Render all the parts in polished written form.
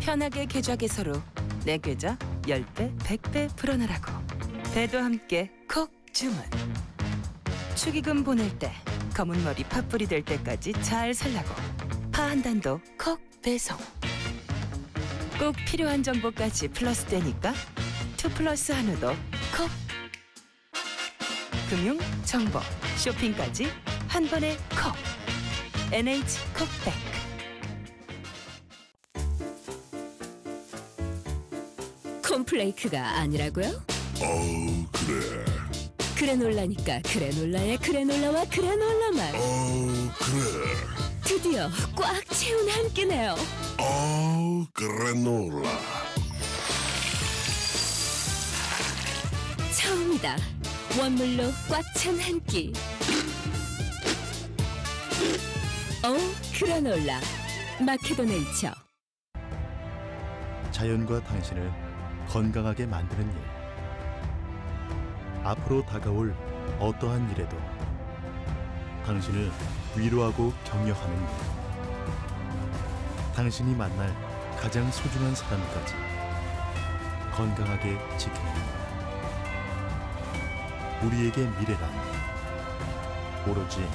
편하게 계좌 개설로 내 계좌 10배, 100배 불어나라고. 배도 함께 콕 주문. 축의금 보낼 때 검은 머리 팥불이 될 때까지 잘 살라고. 파 한 단도 콕 배송. 꼭 필요한 정보까지 플러스 되니까 2플러스 한우도 콕. 금융, 정보, 쇼핑까지 한 번에 콕. NH콕백. 콘플레이크가 아니라고요? 그래. 그래놀라니까 그래놀라의 그래놀라와 그래놀라만. 그래. 드디어 꽉 채운 한 끼네요. 그래놀라. 처음이다. 원물로 꽉 찬 한 끼. 그래놀라. 마케도네이처. 자연과 당신을 건강하게 만드는 일. 앞으로 다가올 어떠한 일에도 당신을 위로하고 격려하는 일. 당신이 만날 가장 소중한 사람까지 건강하게 지키는 일. 우리에게 미래란 오로지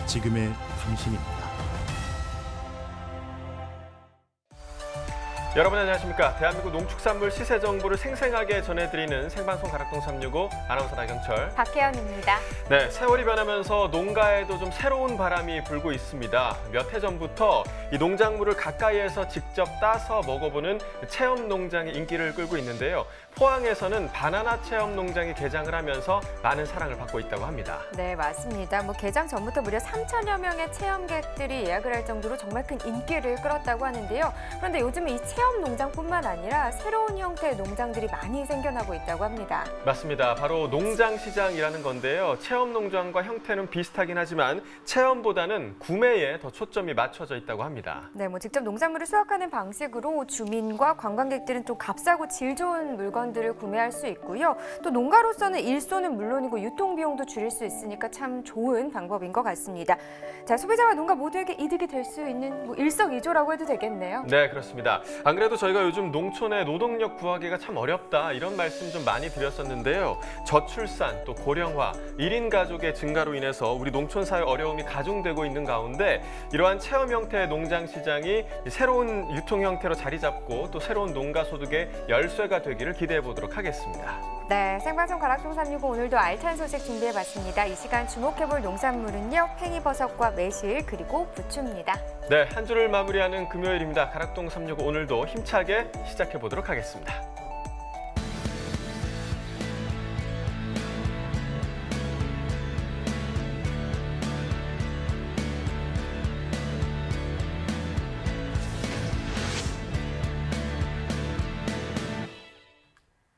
지금의 당신입니다. 여러분 안녕하십니까. 대한민국 농축산물 시세 정보를 생생하게 전해드리는 생방송 가락동 365 아나운서 나경철, 박혜연입니다. 네, 세월이 변하면서 농가에도 좀 새로운 바람이 불고 있습니다. 몇 해 전부터 이 농작물을 가까이에서 직접 따서 먹어보는 체험 농장이 인기를 끌고 있는데요. 포항에서는 바나나 체험 농장이 개장을 하면서 많은 사랑을 받고 있다고 합니다. 네, 맞습니다. 개장 전부터 무려 3천여 명의 체험객들이 예약을 할 정도로 정말 큰 인기를 끌었다고 하는데요. 그런데 요즘은 이 체험 농장뿐만 아니라 새로운 형태의 농장들이 많이 생겨나고 있다고 합니다. 맞습니다. 바로 농장시장이라는 건데요. 체험 농장과 형태는 비슷하긴 하지만 체험보다는 구매에 더 초점이 맞춰져 있다고 합니다. 네, 직접 농작물을 수확하는 방식으로 주민과 관광객들은 좀 값싸고 질 좋은 물건들을 구매할 수 있고요. 또 농가로서는 일손은 물론이고 유통비용도 줄일 수 있으니까 참 좋은 방법인 것 같습니다. 자, 소비자와 농가 모두에게 이득이 될 수 있는 일석이조라고 해도 되겠네요. 네, 그렇습니다. 안 그래도 저희가 요즘 농촌에 노동력 구하기가 참 어렵다 이런 말씀 좀 많이 드렸었는데요. 저출산, 또 고령화, 1인 가족의 증가로 인해서 우리 농촌 사회 어려움이 가중되고 있는 가운데 이러한 체험 형태의 농장 시장이 새로운 유통 형태로 자리 잡고 또 새로운 농가 소득의 열쇠가 되기를 기대해 보도록 하겠습니다. 네, 생방송 가락동 365 오늘도 알찬 소식 준비해봤습니다. 이 시간 주목해볼 농산물은요, 팽이버섯과 매실 그리고 부추입니다. 네, 한 주를 마무리하는 금요일입니다. 가락동 365 오늘도 힘차게 시작해 보도록 하겠습니다.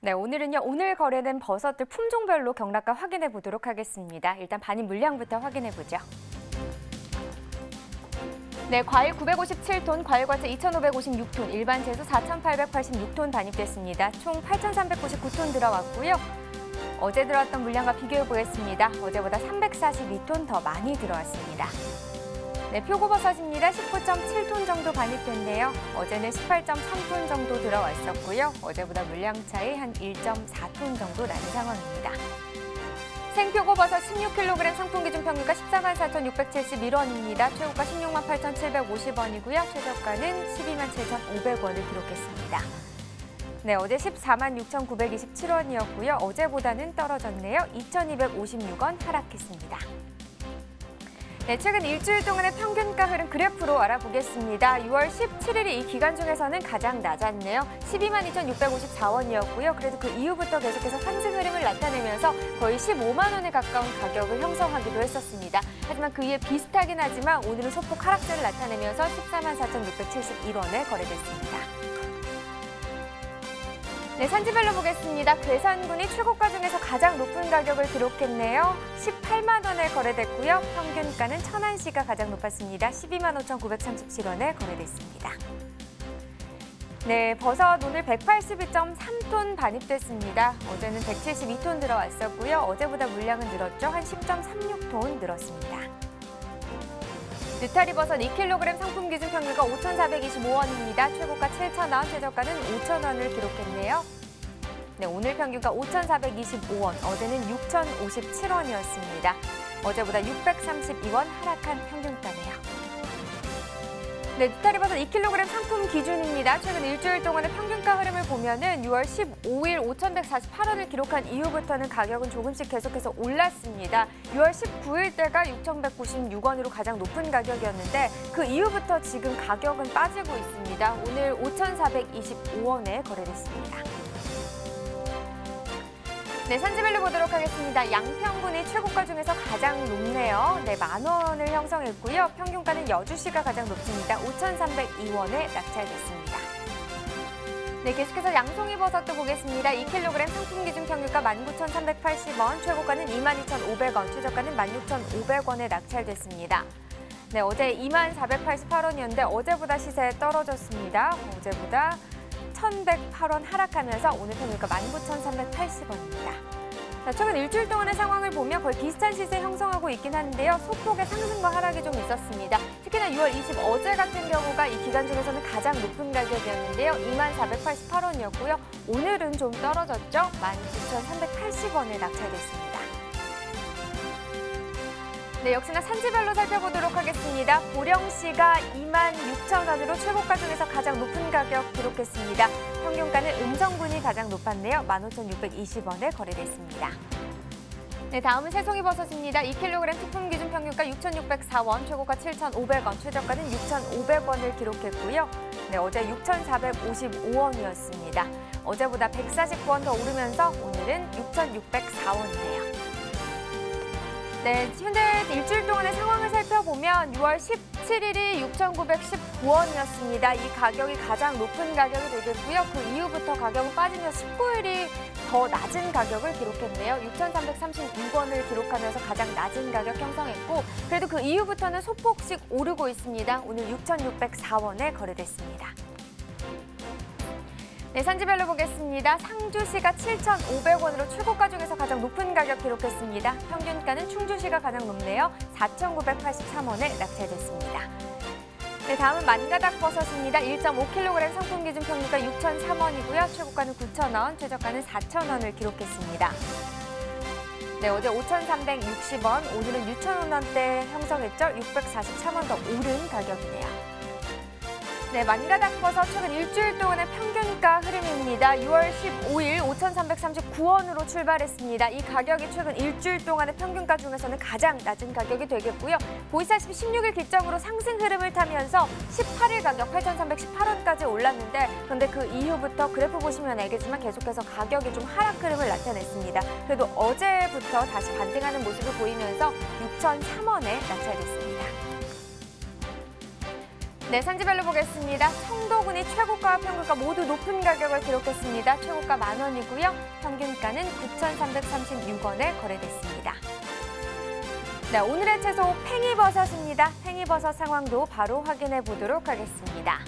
네, 오늘은요, 오늘 거래된 버섯들 품종별로 경락가 확인해 보도록 하겠습니다. 일단 반입 물량부터 확인해 보죠. 네, 과일 957톤, 과일과채 2,556톤, 일반 채소 4,886톤 반입됐습니다. 총 8,399톤 들어왔고요. 어제 들어왔던 물량과 비교해 보겠습니다. 어제보다 342톤 더 많이 들어왔습니다. 네, 표고버섯입니다. 19.7톤 정도 반입됐네요. 어제는 18.3톤 정도 들어왔었고요. 어제보다 물량 차이 한 1.4톤 정도 나는 상황입니다. 생표고버섯 16kg 상품 기준 평균가 144,671원입니다. 최고가 168,750원이고요. 최저가는 127,500원을 기록했습니다. 네, 어제 146,927원이었고요. 어제보다는 떨어졌네요. 2,256원 하락했습니다. 네, 최근 일주일 동안의 평균가 흐름 그래프로 알아보겠습니다. 6월 17일이 이 기간 중에서는 가장 낮았네요. 122,654원이었고요. 그래도 그 이후부터 계속해서 상승 흐름을 나타내면서 거의 15만 원에 가까운 가격을 형성하기도 했었습니다. 하지만 그 이에 비슷하긴 하지만 오늘은 소폭 하락세를 나타내면서 144,671원에 거래됐습니다. 네, 산지별로 보겠습니다. 괴산군이 최고가 중에서 가장 높은 가격을 기록했네요. 18만 원에 거래됐고요. 평균가는 천안시가 가장 높았습니다. 12만 5,937원에 거래됐습니다. 네, 버섯 오늘 182.3톤 반입됐습니다. 어제는 172톤 들어왔었고요. 어제보다 물량은 늘었죠. 한 10.36톤 늘었습니다. 느타리버섯 2kg 상품 기준 평균가 5,425원입니다. 최고가 7,000원, 최저가는 5,000원을 기록했네요. 네, 오늘 평균가 5,425원, 어제는 6,057원이었습니다. 어제보다 632원 하락한 평균가네요. 네, 느타리버섯 2kg 상품 기준입니다. 최근 일주일 동안의 평균가 흐름을 보면은 6월 15일 5,148원을 기록한 이후부터는 가격은 조금씩 계속해서 올랐습니다. 6월 19일 때가 6,196원으로 가장 높은 가격이었는데 그 이후부터 지금 가격은 빠지고 있습니다. 오늘 5,425원에 거래됐습니다. 네, 산지별로 보도록 하겠습니다. 양평군이 최고가 중에서 가장 높네요. 네, 10,000원을 형성했고요. 평균가는 여주시가 가장 높습니다. 5,302원에 낙찰됐습니다. 네, 계속해서 양송이버섯도 보겠습니다. 2kg 상품 기준 평균가 19,380원, 최고가는 22,500원, 최저가는 16,500원에 낙찰됐습니다. 네, 어제 24,488원이었는데 어제보다 시세 떨어졌습니다. 어제보다 1,108원 하락하면서 오늘 평균가 19,380원입니다. 자, 최근 일주일 동안의 상황을 보면 거의 비슷한 시세 형성하고 있긴 한데요. 소폭의 상승과 하락이 좀 있었습니다. 특히나 6월 20 어제 같은 경우가 이 기간 중에서는 가장 높은 가격이었는데요. 24,480원이었고요. 오늘은 좀 떨어졌죠. 19,380원에 낙찰됐습니다. 네, 역시나 산지별로 살펴보도록 하겠습니다. 보령시가 26,000원으로 최고가 중에서 가장 높은 가격 기록했습니다. 평균가는 음성군이 가장 높았네요. 15,620원에 거래됐습니다. 네, 다음은 새송이버섯입니다. 2kg 특품 기준 평균가 6,604원, 최고가 7,500원, 최저가는 6,500원을 기록했고요. 네, 어제 6,455원이었습니다. 어제보다 149원 더 오르면서 오늘은 6,604원이네요. 네, 현재 일주일 동안의 상황을 살펴보면 6월 17일이 6,919원이었습니다. 이 가격이 가장 높은 가격이 되겠고요. 그 이후부터 가격은 빠지면서 19일이 더 낮은 가격을 기록했네요. 6,336원을 기록하면서 가장 낮은 가격 형성했고 그래도 그 이후부터는 소폭씩 오르고 있습니다. 오늘 6,604원에 거래됐습니다. 네, 산지별로 보겠습니다. 상주시가 7,500원으로 최고가 중에서 가장 높은 가격 기록했습니다. 평균가는 충주시가 가장 높네요. 4,983원에 낙찰됐습니다. 네, 다음은 만가닥버섯입니다. 1.5kg 상품 기준 평균가 6,003원이고요. 최고가는 9,000원, 최저가는 4,000원을 기록했습니다. 네, 어제 5,360원, 오늘은 6,000원대 형성했죠. 643원 더 오른 가격이네요. 네, 만가닥버섯 최근 일주일 동안의 평균가 흐름입니다. 6월 15일 5,339원으로 출발했습니다. 이 가격이 최근 일주일 동안의 평균가 중에서는 가장 낮은 가격이 되겠고요. 보시다시피 16일 기점으로 상승 흐름을 타면서 18일 가격 8,318원까지 올랐는데 그런데 그 이후부터 그래프 보시면 알겠지만 계속해서 가격이 좀 하락 흐름을 나타냈습니다. 그래도 어제부터 다시 반등하는 모습을 보이면서 6,003원에 낙찰됐습니다. 네, 산지별로 보겠습니다. 청도군이 최고가와 평균가 모두 높은 가격을 기록했습니다. 최고가 10,000원이고요. 평균가는 9,336원에 거래됐습니다. 네, 오늘의 채소 팽이버섯입니다. 팽이버섯 상황도 바로 확인해 보도록 하겠습니다.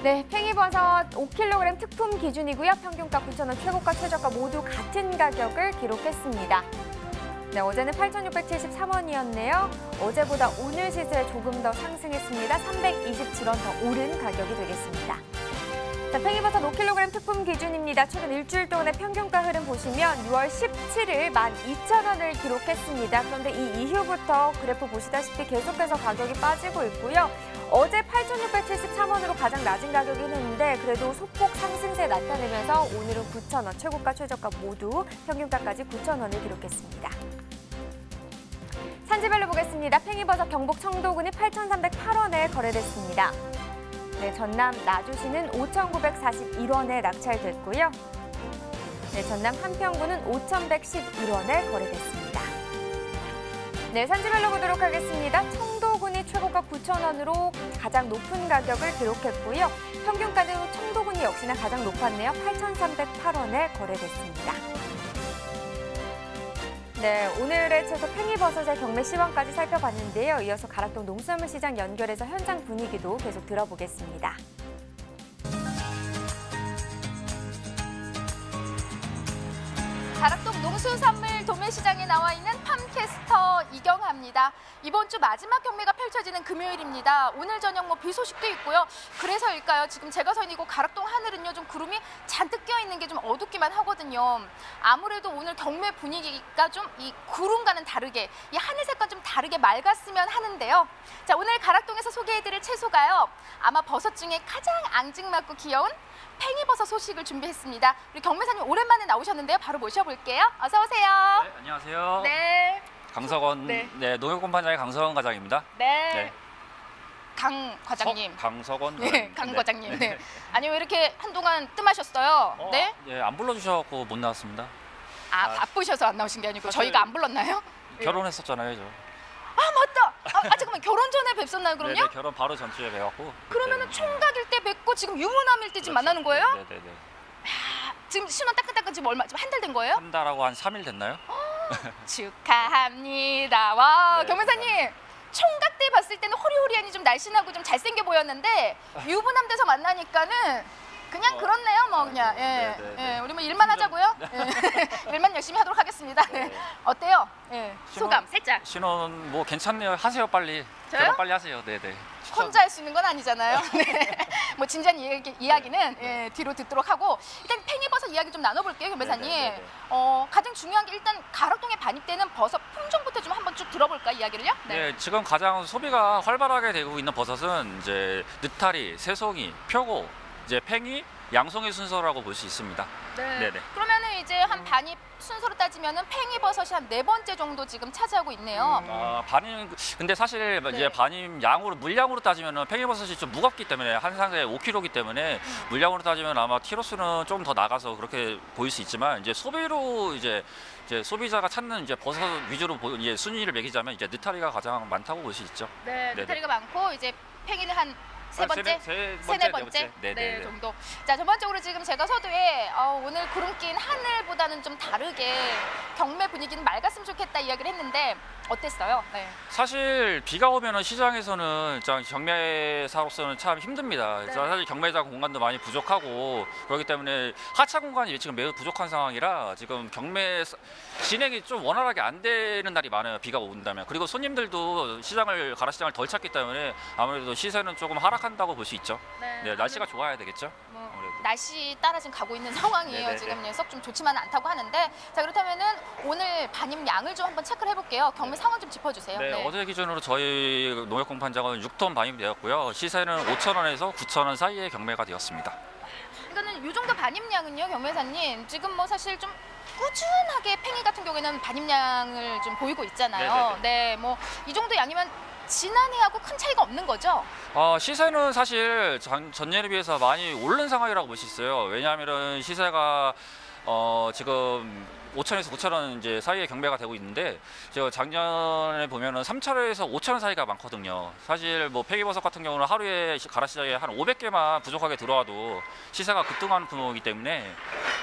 네, 팽이버섯 5kg 특품 기준이고요. 평균가 9,000원, 최고가, 최저가 모두 같은 가격을 기록했습니다. 네, 어제는 8,673원이었네요. 어제보다 오늘 시세 조금 더 상승했습니다. 327원 더 오른 가격이 되겠습니다. 자, 팽이버섯 5kg 특품 기준입니다. 최근 일주일 동안의 평균가 흐름 보시면 6월 17일 12,000원을 기록했습니다. 그런데 이 이후부터 그래프 보시다시피 계속해서 가격이 빠지고 있고요. 어제 8,673원으로 가장 낮은 가격이긴 했는데 그래도 소폭 상승세 나타내면서 오늘은 9,000원, 최고가, 최저가 모두 평균가까지 9,000원을 기록했습니다. 산지별로 보겠습니다. 팽이버섯 경북 청도군이 8,308원에 거래됐습니다. 네, 전남 나주시는 5,941원에 낙찰됐고요. 네, 전남 한평군은 5,111원에 거래됐습니다. 네, 산지별로 보도록 하겠습니다. 청도군이 최고가 9,000원으로 가장 높은 가격을 기록했고요. 평균가도 청도군이 역시나 가장 높았네요. 8,308원에 거래됐습니다. 네, 오늘의 채소 팽이버섯의 경매 시황까지 살펴봤는데요. 이어서 가락동 농수산물 시장 연결해서 현장 분위기도 계속 들어보겠습니다. 가락동 농수산물 도매시장에 나와 있는 팜 캐스터 이경아입니다. 이번 주 마지막 경매가 펼쳐지는 금요일입니다. 오늘 저녁 비 소식도 있고요. 그래서일까요? 지금 제가 서 있는 이곳 가락동 하늘은요, 좀 구름이 잔뜩 껴 있는 게 좀 어둡기만 하거든요. 아무래도 오늘 경매 분위기가 좀 이 구름과는 다르게, 이 하늘색과 좀 다르게 맑았으면 하는데요. 자, 오늘 가락동에서 소개해드릴 채소가요, 아마 버섯 중에 가장 앙증맞고 귀여운 팽이버섯 소식을 준비했습니다. 우리 경매사님 오랜만에 나오셨는데요. 바로 모셔볼게요. 어서 오세요. 네, 안녕하세요. 네. 강석원, 네. 농협공판장의 강석원 과장입니다. 네. 네. 강 과장님. 강석원. 네, 강 네. 과장님. 네. 아니 왜 이렇게 한동안 뜸하셨어요? 네? 네, 안 불러주셔서 못 나왔습니다. 바쁘셔서 안 나오신 게 아니고 사실- 저희가 안 불렀나요? 결혼했었잖아요, 저. 맞다. 잠깐만, 결혼 전에 뵙었나요, 그럼요? 네, 결혼 바로 전주에 뵈갖고. 그러면은 총각일 때 뵙고 지금 유부남일 때 지금 만나는 거예요? 네네네. 지금 신혼 따끈따끈 지금 얼마? 지금 한 달 된 거예요? 한 달하고 한 3일 됐나요? 축하합니다. 와, 네, 경매사님. 총각 때 봤을 때는 호리호리하니 좀 날씬하고 좀 잘생겨 보였는데 유부남 돼서 만나니까는 그냥 그렇네요, 뭐 그냥. 예, 네. 예, 우리 뭐 일만 하자고요. 예, 일만 열심히 하도록 하겠습니다. 네. 어때요? 예, 소감 살짝. 신혼 뭐 괜찮네요. 하세요, 빨리. 저요? 결혼 빨리 하세요. 네네. 혼자 할 수 있는 건 아니잖아요. 네. 뭐 진지한 이야기는 예, 뒤로 듣도록 하고 일단 팽이버섯 이야기 좀 나눠볼게요, 경매사님. 네네네네. 가장 중요한 게 일단 가락동에 반입되는 버섯 품종부터 좀 한번 쭉 들어볼까, 이야기를요? 네, 지금 가장 소비가 활발하게 되고 있는 버섯은 이제 느타리, 새송이, 표고, 이제 팽이, 양송이 순서라고 볼 수 있습니다. 네. 네네. 그러면은 이제 한 반입 순서로 따지면은 팽이버섯이 한 4번째 정도 지금 차지하고 있네요. 반입 근데 사실 네. 이제 반입 양으로 물량으로 따지면은 팽이버섯이 좀 무겁기 때문에 한 상자에 5kg이기 때문에 물량으로 따지면 아마 키로수는 좀 더 나가서 그렇게 보일 수 있지만 이제 소비로 이제 소비자가 찾는 이제 버섯 위주로 이제 순위를 매기자면 이제 느타리가 가장 많다고 볼 수 있죠. 네, 네네. 느타리가 많고 이제 팽이는 한 세 번째, 세네 번째 네, 정도. 자, 전반적으로 지금 제가 서두에 오늘 구름 낀 하늘보다는 좀 다르게 경매 분위기는 맑았으면 좋겠다 이야기를 했는데 어땠어요? 네. 사실 비가 오면은 시장에서는 경매사로서는 참 힘듭니다. 네. 사실 경매장 공간도 많이 부족하고 그렇기 때문에 하차 공간이 지금 매우 부족한 상황이라 지금 경매 진행이 좀 원활하게 안 되는 날이 많아요. 비가 온다면. 그리고 손님들도 가라시장을 덜 찾기 때문에 아무래도 시세는 조금 하락한다고 볼 수 있죠. 네, 날씨가 좋아야 되겠죠. 뭐 아무래도. 날씨 따라 지금 가고 있는 상황이에요. 네네네. 지금 썩 좀 좋지만은 않다고 하는데, 자, 그렇다면은 오늘 반입 양을 좀 한번 체크를 해볼게요. 경매 상황 좀 짚어주세요. 네, 어제 기준으로 저희 농협공판장은 6톤 반입되었고요. 시세는 5,000원에서 9,000원 사이에 경매가 되었습니다. 그러니까는 이 정도 반입량은요, 경매사님, 지금 뭐 사실 좀 꾸준하게 팽이 같은 경우에는 반입량을 좀 보이고 있잖아요. 네네네. 네, 뭐 이 정도 양이면 지난해하고 큰 차이가 없는 거죠? 시세는 사실 전년에 비해서 많이 오른 상황이라고 볼 수 있어요. 왜냐하면 시세가 지금 5,000원에서 9,000원 이제 사이에 경매가 되고 있는데 제가 작년에 보면은 3,000원에서 5,000원 사이가 많거든요. 사실 뭐 팽이버섯 같은 경우는 하루에 가라시장에 한 500개만 부족하게 들어와도 시세가 급등하는 품목이기 때문에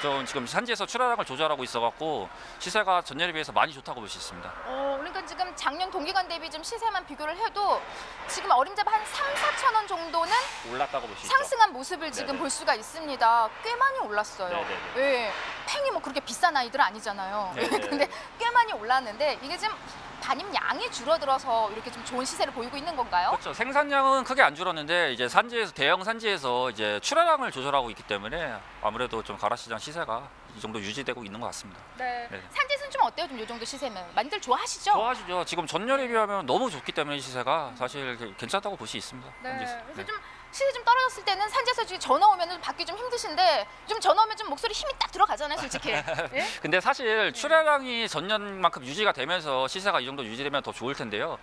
좀 지금 산지에서 출하량을 조절하고 있어갖고 시세가 전년에 비해서 많이 좋다고 볼 수 있습니다. 그러니까 지금 작년 동기간 대비 좀 시세만 비교를 해도 지금 어림잡아 한 3, 4천 원 정도는 올랐다고 볼 수 있죠. 상승한 모습을 지금 네네. 볼 수가 있습니다. 꽤 많이 올랐어요. 네네네. 예, 팽이 뭐 그렇게 비싼 아이들 아니잖아요. 네네. 근데 꽤 많이 올랐는데 이게 지금 반입 양이 줄어들어서 이렇게 좀 좋은 시세를 보이고 있는 건가요? 그렇죠. 생산량은 크게 안 줄었는데 이제 대형 산지에서 이제 출하량을 조절하고 있기 때문에 아무래도 좀 가라시장 시세가 이 정도 유지되고 있는 것 같습니다. 네. 네. 산지는 좀 어때요? 좀 이 정도 시세면 많이들 좋아하시죠? 좋아하시죠. 지금 전년에 비하면 너무 좋기 때문에 시세가 사실 괜찮다고 볼 수 있습니다. 네. 현재. 그래서 네. 좀 시세 좀 떨어졌을 때는 산지에서 지금 전화 오면은 받기 좀 힘드신데 좀 전화 오면 좀 목소리 힘이 딱 들어가잖아요, 솔직히. 예? 근데 사실 출하량이 전년만큼 유지가 되면서 시세가 이 정도 유지되면 더 좋을 텐데요.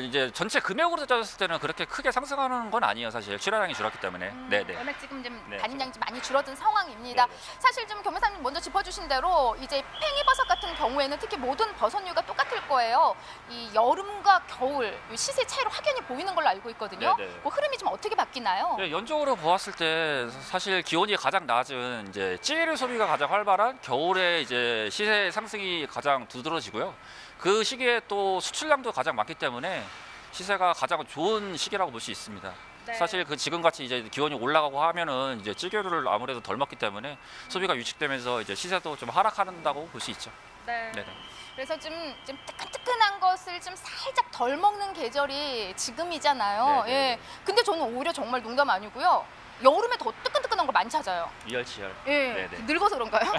이제 전체 금액으로 따졌을 때는 그렇게 크게 상승하는 건 아니에요, 사실 출하량이 줄었기 때문에. 네네. 워낙 지금 좀 네. 반입량이 좀 많이 줄어든 상황입니다. 네네. 사실 좀 경매사님 먼저 짚어주신 대로 이제 팽이버섯 같은 경우에는 특히 모든 버섯류가 똑같을 거예요. 이 여름과 겨울 이 시세 차이로 확연히 보이는 걸로 알고 있거든요. 네네. 뭐 흐름이 좀 어떻게 바뀌나요? 네, 연적으로 보았을 때 사실 기온이 가장 낮은 이제 찌개류 소비가 가장 활발한 겨울에 이제 시세 상승이 가장 두드러지고요. 그 시기에 또 수출량도 가장 많기 때문에 시세가 가장 좋은 시기라고 볼 수 있습니다. 네. 사실 그 지금같이 이제 기온이 올라가고 하면은 이제 찌개류를 아무래도 덜 먹기 때문에 소비가 위축되면서 이제 시세도 좀 하락한다고 볼 수 있죠. 네. 네네. 그래서 좀 뜨끈뜨끈한 것을 좀 살짝 덜 먹는 계절이 지금이잖아요. 네네. 예. 근데 저는 오히려 정말 농담 아니고요. 여름에 더 뜨끈뜨끈한 걸 많이 찾아요. 이열치열. 예. 네네. 늙어서 그런가요?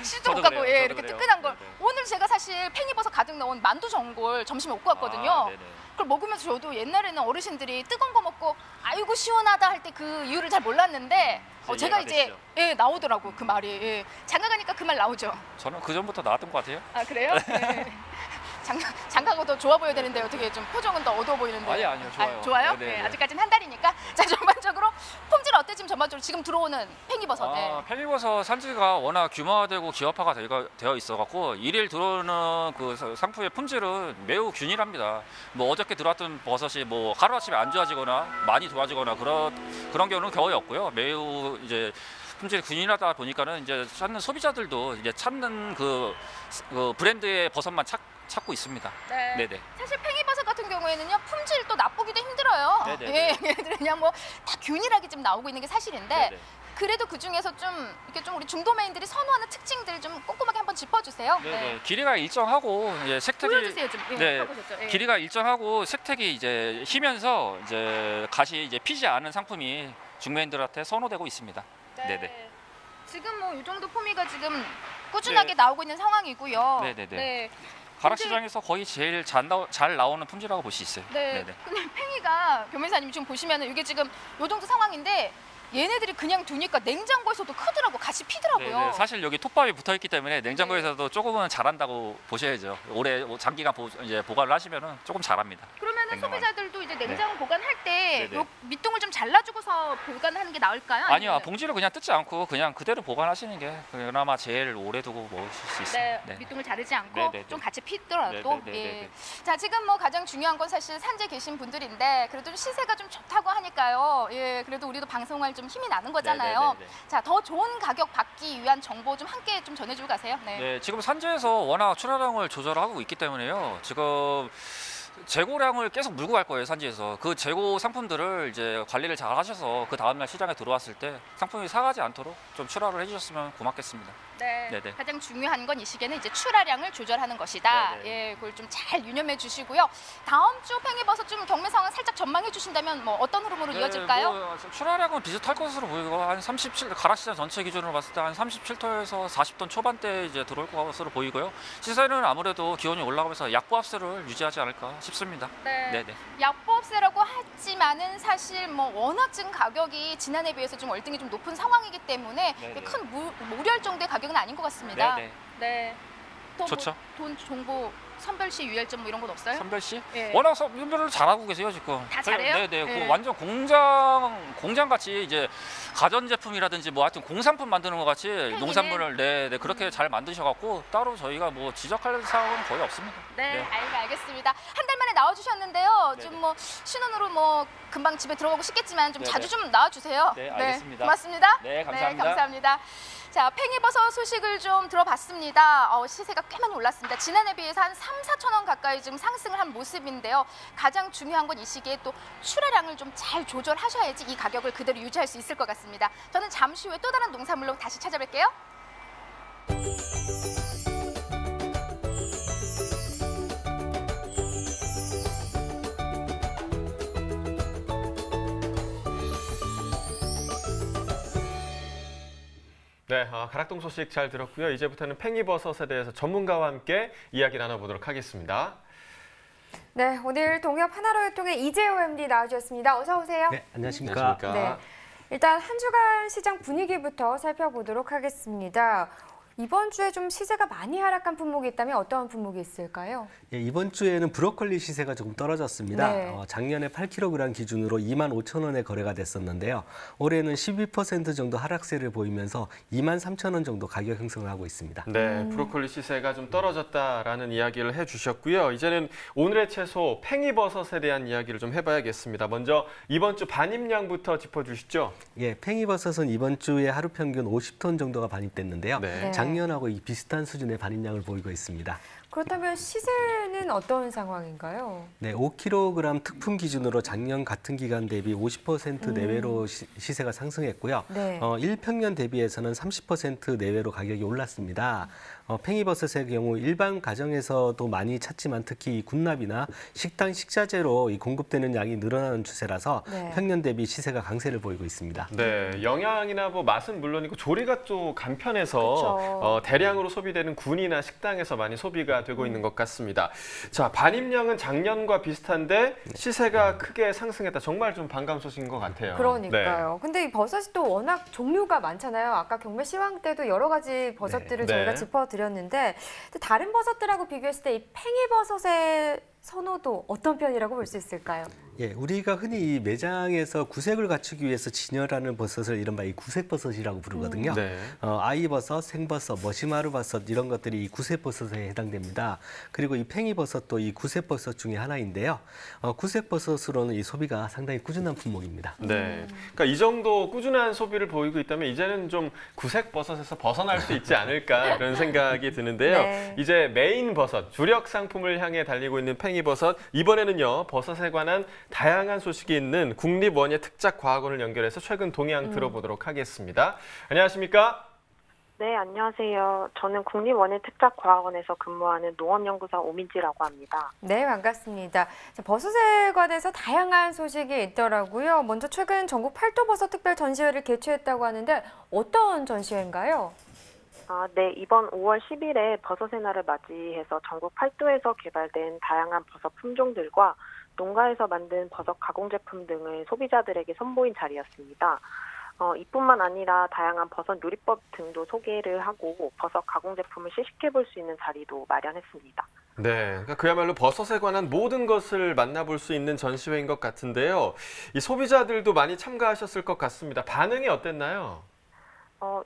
시도 못 저도 가고 그래요, 예, 저도 이렇게 그래요. 뜨끈한 걸. 네네. 오늘 제가 사실 팽이버섯 가득 넣은 만두 전골 점심에 먹고 왔거든요. 아, 네네. 그걸 먹으면서 저도 옛날에는 어르신들이 뜨거운 거 먹고 아이고 시원하다 할 때 그 이유를 잘 몰랐는데 제가 이해가 이제 되시죠? 예, 나오더라고요. 그 말이. 예. 장가 가니까 그 말 나오죠. 저는 그 전부터 나왔던 것 같아요. 아 그래요? 네. 장가가 더 좋아 보여야 되는데 어떻게 좀 표정은 더 어두워 보이는데. 아니요, 좋아요. 좋아요? 네, 네, 네, 네. 아직까지는 한 달이니까. 자, 전반적으로 품질 어때? 지금 전반적으로 지금 들어오는 팽이버섯. 네. 팽이버섯 산지가 워낙 규모화되고 기업화가 되어 있어갖고 일일 들어오는 그 상품의 품질은 매우 균일합니다. 뭐 어저께 들어왔던 버섯이 뭐 하루아침에 안 좋아지거나 많이 좋아지거나 그런 경우는 거의 없고요. 매우 이제 품질이 균일하다 보니까는 이제 찾는 소비자들도 이제 찾는 그 브랜드의 버섯만 찾고 있습니다. 네. 네네. 사실 팽이버섯 같은 경우에는요 품질도 나쁘기도 힘들어요. 네네네. 예, 얘네들은 그냥 뭐 다 균일하게 좀 나오고 있는 게 사실인데 네네. 그래도 그 중에서 좀 이렇게 좀 우리 중도메인들이 선호하는 특징들 좀 꼼꼼하게 한번 짚어주세요. 네네. 길이가 일정하고 이제 색택이 보여주세요 좀. 예, 네. 해보셨죠? 예. 길이가 일정하고 색택이 이제 희면서 이제 갓이 이제 피지 않은 상품이 중매인들한테 선호되고 있습니다. 네네. 지금 뭐 이 정도 포미가 지금 꾸준하게 네. 나오고 있는 상황이고요. 네네네. 네. 가락시장에서 거의 제일 잘 나오는 품질이라고 볼 수 있어요. 네. 네네. 근데 팽이가 변호사님 지금 보시면은 이게 지금 요 정도 상황인데 얘네들이 그냥 두니까 냉장고에서도 크더라고 같이 피더라고요. 네네. 사실 여기 톱밥이 붙어 있기 때문에 냉장고에서도 조금은 자란다고 보셔야죠. 오래 장기간 이제 보관을 하시면은 조금 자랍니다. 그러면은 냉장고에. 소비자들도 이제 냉장 보관할 때 네네. 요 밑둥을 좀 잘라주고서 보관하는 게 나을까요? 아니요, 아니면은- 봉지를 그냥 뜯지 않고 그냥 그대로 보관하시는 게 그나마 제일 오래 두고 먹으실 수 있어요. 네, 밑둥을 자르지 않고 네네네. 좀 같이 피더라도. 네네네네. 예. 자, 지금 뭐 가장 중요한 건 사실 산지에 계신 분들인데 그래도 시세가 좀 좋다고 하니까요. 예, 그래도 우리도 방송할 좀 힘이 나는 거잖아요. 네네네네. 자, 더 좋은 가격 받기 위한 정보 좀 함께 좀 전해주고 가세요. 네. 네, 지금 산지에서 워낙 출하량을 조절하고 있기 때문에요. 지금 재고량을 계속 물고 갈 거예요, 산지에서. 그 재고 상품들을 이제 관리를 잘 하셔서 그 다음날 시장에 들어왔을 때 상품이 사가지 않도록 좀 출하를 해주셨으면 고맙겠습니다. 네. 네네. 가장 중요한 건 이 시기에는 이제 출하량을 조절하는 것이다. 네네. 예, 그걸 좀 잘 유념해 주시고요. 다음 주 팽이버섯 좀 경매 상황 살짝 전망해 주신다면 뭐 어떤 흐름으로 이어질까요? 뭐 출하량은 비슷할 것으로 보이고 한 37, 가락시장 전체 기준으로 봤을 때 한 37톤에서 40톤 초반대 이제 들어올 것으로 보이고요. 시세는 아무래도 기온이 올라가면서 약보합세를 유지하지 않을까 싶습니다. 네. 네네. 약보합세라고 하지만은 사실 뭐 워낙 지금 가격이 지난해에 비해서 좀 월등히 좀 높은 상황이기 때문에 네네. 큰 무리할 정도의 가격은 아닌 것 같습니다. 네네. 네. 또 좋죠. 뭐 돈 정보 선별시 유혈점 뭐 이런 건 없어요? 선별 씨? 예. 워낙 선별을 잘하고 계세요 지금. 다 잘해요? 네네. 예. 그 완전 공장 같이 이제 가전 제품이라든지 뭐 하여튼 공산품 만드는 것 같이 농산물을 네네 그렇게 잘 만드셔갖고 따로 저희가 뭐 지적할 사항은 거의 없습니다. 네, 알겠습니다. 한 달 만에 나와주셨는데요. 네네. 좀 뭐 신혼으로 뭐 금방 집에 들어가고 싶겠지만 좀 네네. 자주 좀 나와주세요. 네, 알겠습니다. 고맙습니다. 네, 감사합니다. 감사합니다. 자, 팽이버섯 소식을 좀 들어봤습니다. 시세가 꽤 많이 올랐습니다. 지난해 비해서 한 3, 4천 원 가까이 지금 상승을 한 모습인데요. 가장 중요한 건 이 시기에 또 출하량을 좀 잘 조절하셔야지 이 가격을 그대로 유지할 수 있을 것 같습니다. 저는 잠시 후에 또 다른 농산물로 다시 찾아뵐게요. 네, 가락동 소식 잘 들었고요. 이제부터는 팽이버섯에 대해서 전문가와 함께 이야기 나눠보도록 하겠습니다. 네, 오늘 동협 하나로유통의 이재호 MD 나와주셨습니다. 어서 오세요. 네, 안녕하십니까. 네, 일단 한 주간 시장 분위기부터 살펴보도록 하겠습니다. 이번 주에 좀 시세가 많이 하락한 품목이 있다면 어떤 품목이 있을까요? 예, 이번 주에는 브로콜리 시세가 조금 떨어졌습니다. 네. 작년에 8kg 기준으로 25,000원에 거래가 됐었는데요. 올해는 12% 정도 하락세를 보이면서 23,000원 정도 가격 형성을 하고 있습니다. 네, 브로콜리 시세가 좀 떨어졌다라는 이야기를 해주셨고요. 이제는 오늘의 채소 팽이버섯에 대한 이야기를 좀 해봐야겠습니다. 먼저 이번 주 반입량부터 짚어주시죠. 예, 팽이버섯은 이번 주에 하루 평균 50톤 정도가 반입됐는데요. 네. 작년하고 이 비슷한 수준의 반입량을 보이고 있습니다. 그렇다면 시세는 어떤 상황인가요? 네, 5kg 특품 기준으로 작년 같은 기간 대비 50% 내외로 시세가 상승했고요. 네. 1평년 대비해서는 30% 내외로 가격이 올랐습니다. 팽이버섯의 경우 일반 가정에서도 많이 찾지만 특히 이 군납이나 식당 식자재로 이 공급되는 양이 늘어나는 추세라서 네. 평년 대비 시세가 강세를 보이고 있습니다. 네, 영양이나 뭐 맛은 물론이고 조리가 또 간편해서 그쵸. 대량으로 소비되는 군이나 식당에서 많이 소비가 되고 있는 것 같습니다. 자, 반입량은 작년과 비슷한데 시세가 크게 상승했다. 정말 좀 반가운 소식인 것 같아요. 그러니까요. 근데 이 버섯이 또 워낙 종류가 많잖아요. 아까 경매 시황 때도 여러 가지 버섯들을 네. 저희가 네. 짚어드렸는데 다른 버섯들하고 비교했을 때 이 팽이버섯의 선호도 어떤 편이라고 볼 수 있을까요? 예, 우리가 흔히 이 매장에서 구색을 갖추기 위해서 진열하는 버섯을 이른바 이 구색버섯이라고 부르거든요. 네. 아이버섯, 생버섯, 머시마루버섯 이런 것들이 이 구색버섯에 해당됩니다. 그리고 이 팽이버섯도 이 구색버섯 중에 하나인데요. 구색버섯으로는 이 소비가 상당히 꾸준한 품목입니다. 네. 그러니까 이 정도 꾸준한 소비를 보이고 있다면 이제는 좀 구색 버섯에서 벗어날 수 있지 않을까 그런 생각이 드는데요. 네. 이제 메인 버섯, 주력 상품을 향해 달리고 있는 팽이버섯, 이번에는요 버섯에 관한 다양한 소식이 있는 국립원예특작과학원을 연결해서 최근 동향 들어보도록 하겠습니다. 안녕하십니까? 네, 안녕하세요. 저는 국립원예특작과학원에서 근무하는 농업연구사 오민지라고 합니다. 네, 반갑습니다. 자, 버섯에 관해서 다양한 소식이 있더라고요. 먼저 최근 전국 팔도버섯 특별 전시회를 개최했다고 하는데 어떤 전시회인가요? 네, 이번 5월 10일에 버섯의 날을 맞이해서 전국 팔도에서 개발된 다양한 버섯 품종들과 농가에서 만든 버섯 가공 제품 등을 소비자들에게 선보인 자리였습니다. 이뿐만 아니라 다양한 버섯 요리법 등도 소개를 하고 버섯 가공 제품을 시식해 볼 수 있는 자리도 마련했습니다. 네, 그러니까 그야말로 버섯에 관한 모든 것을 만나볼 수 있는 전시회인 것 같은데요. 이 소비자들도 많이 참가하셨을 것 같습니다. 반응이 어땠나요?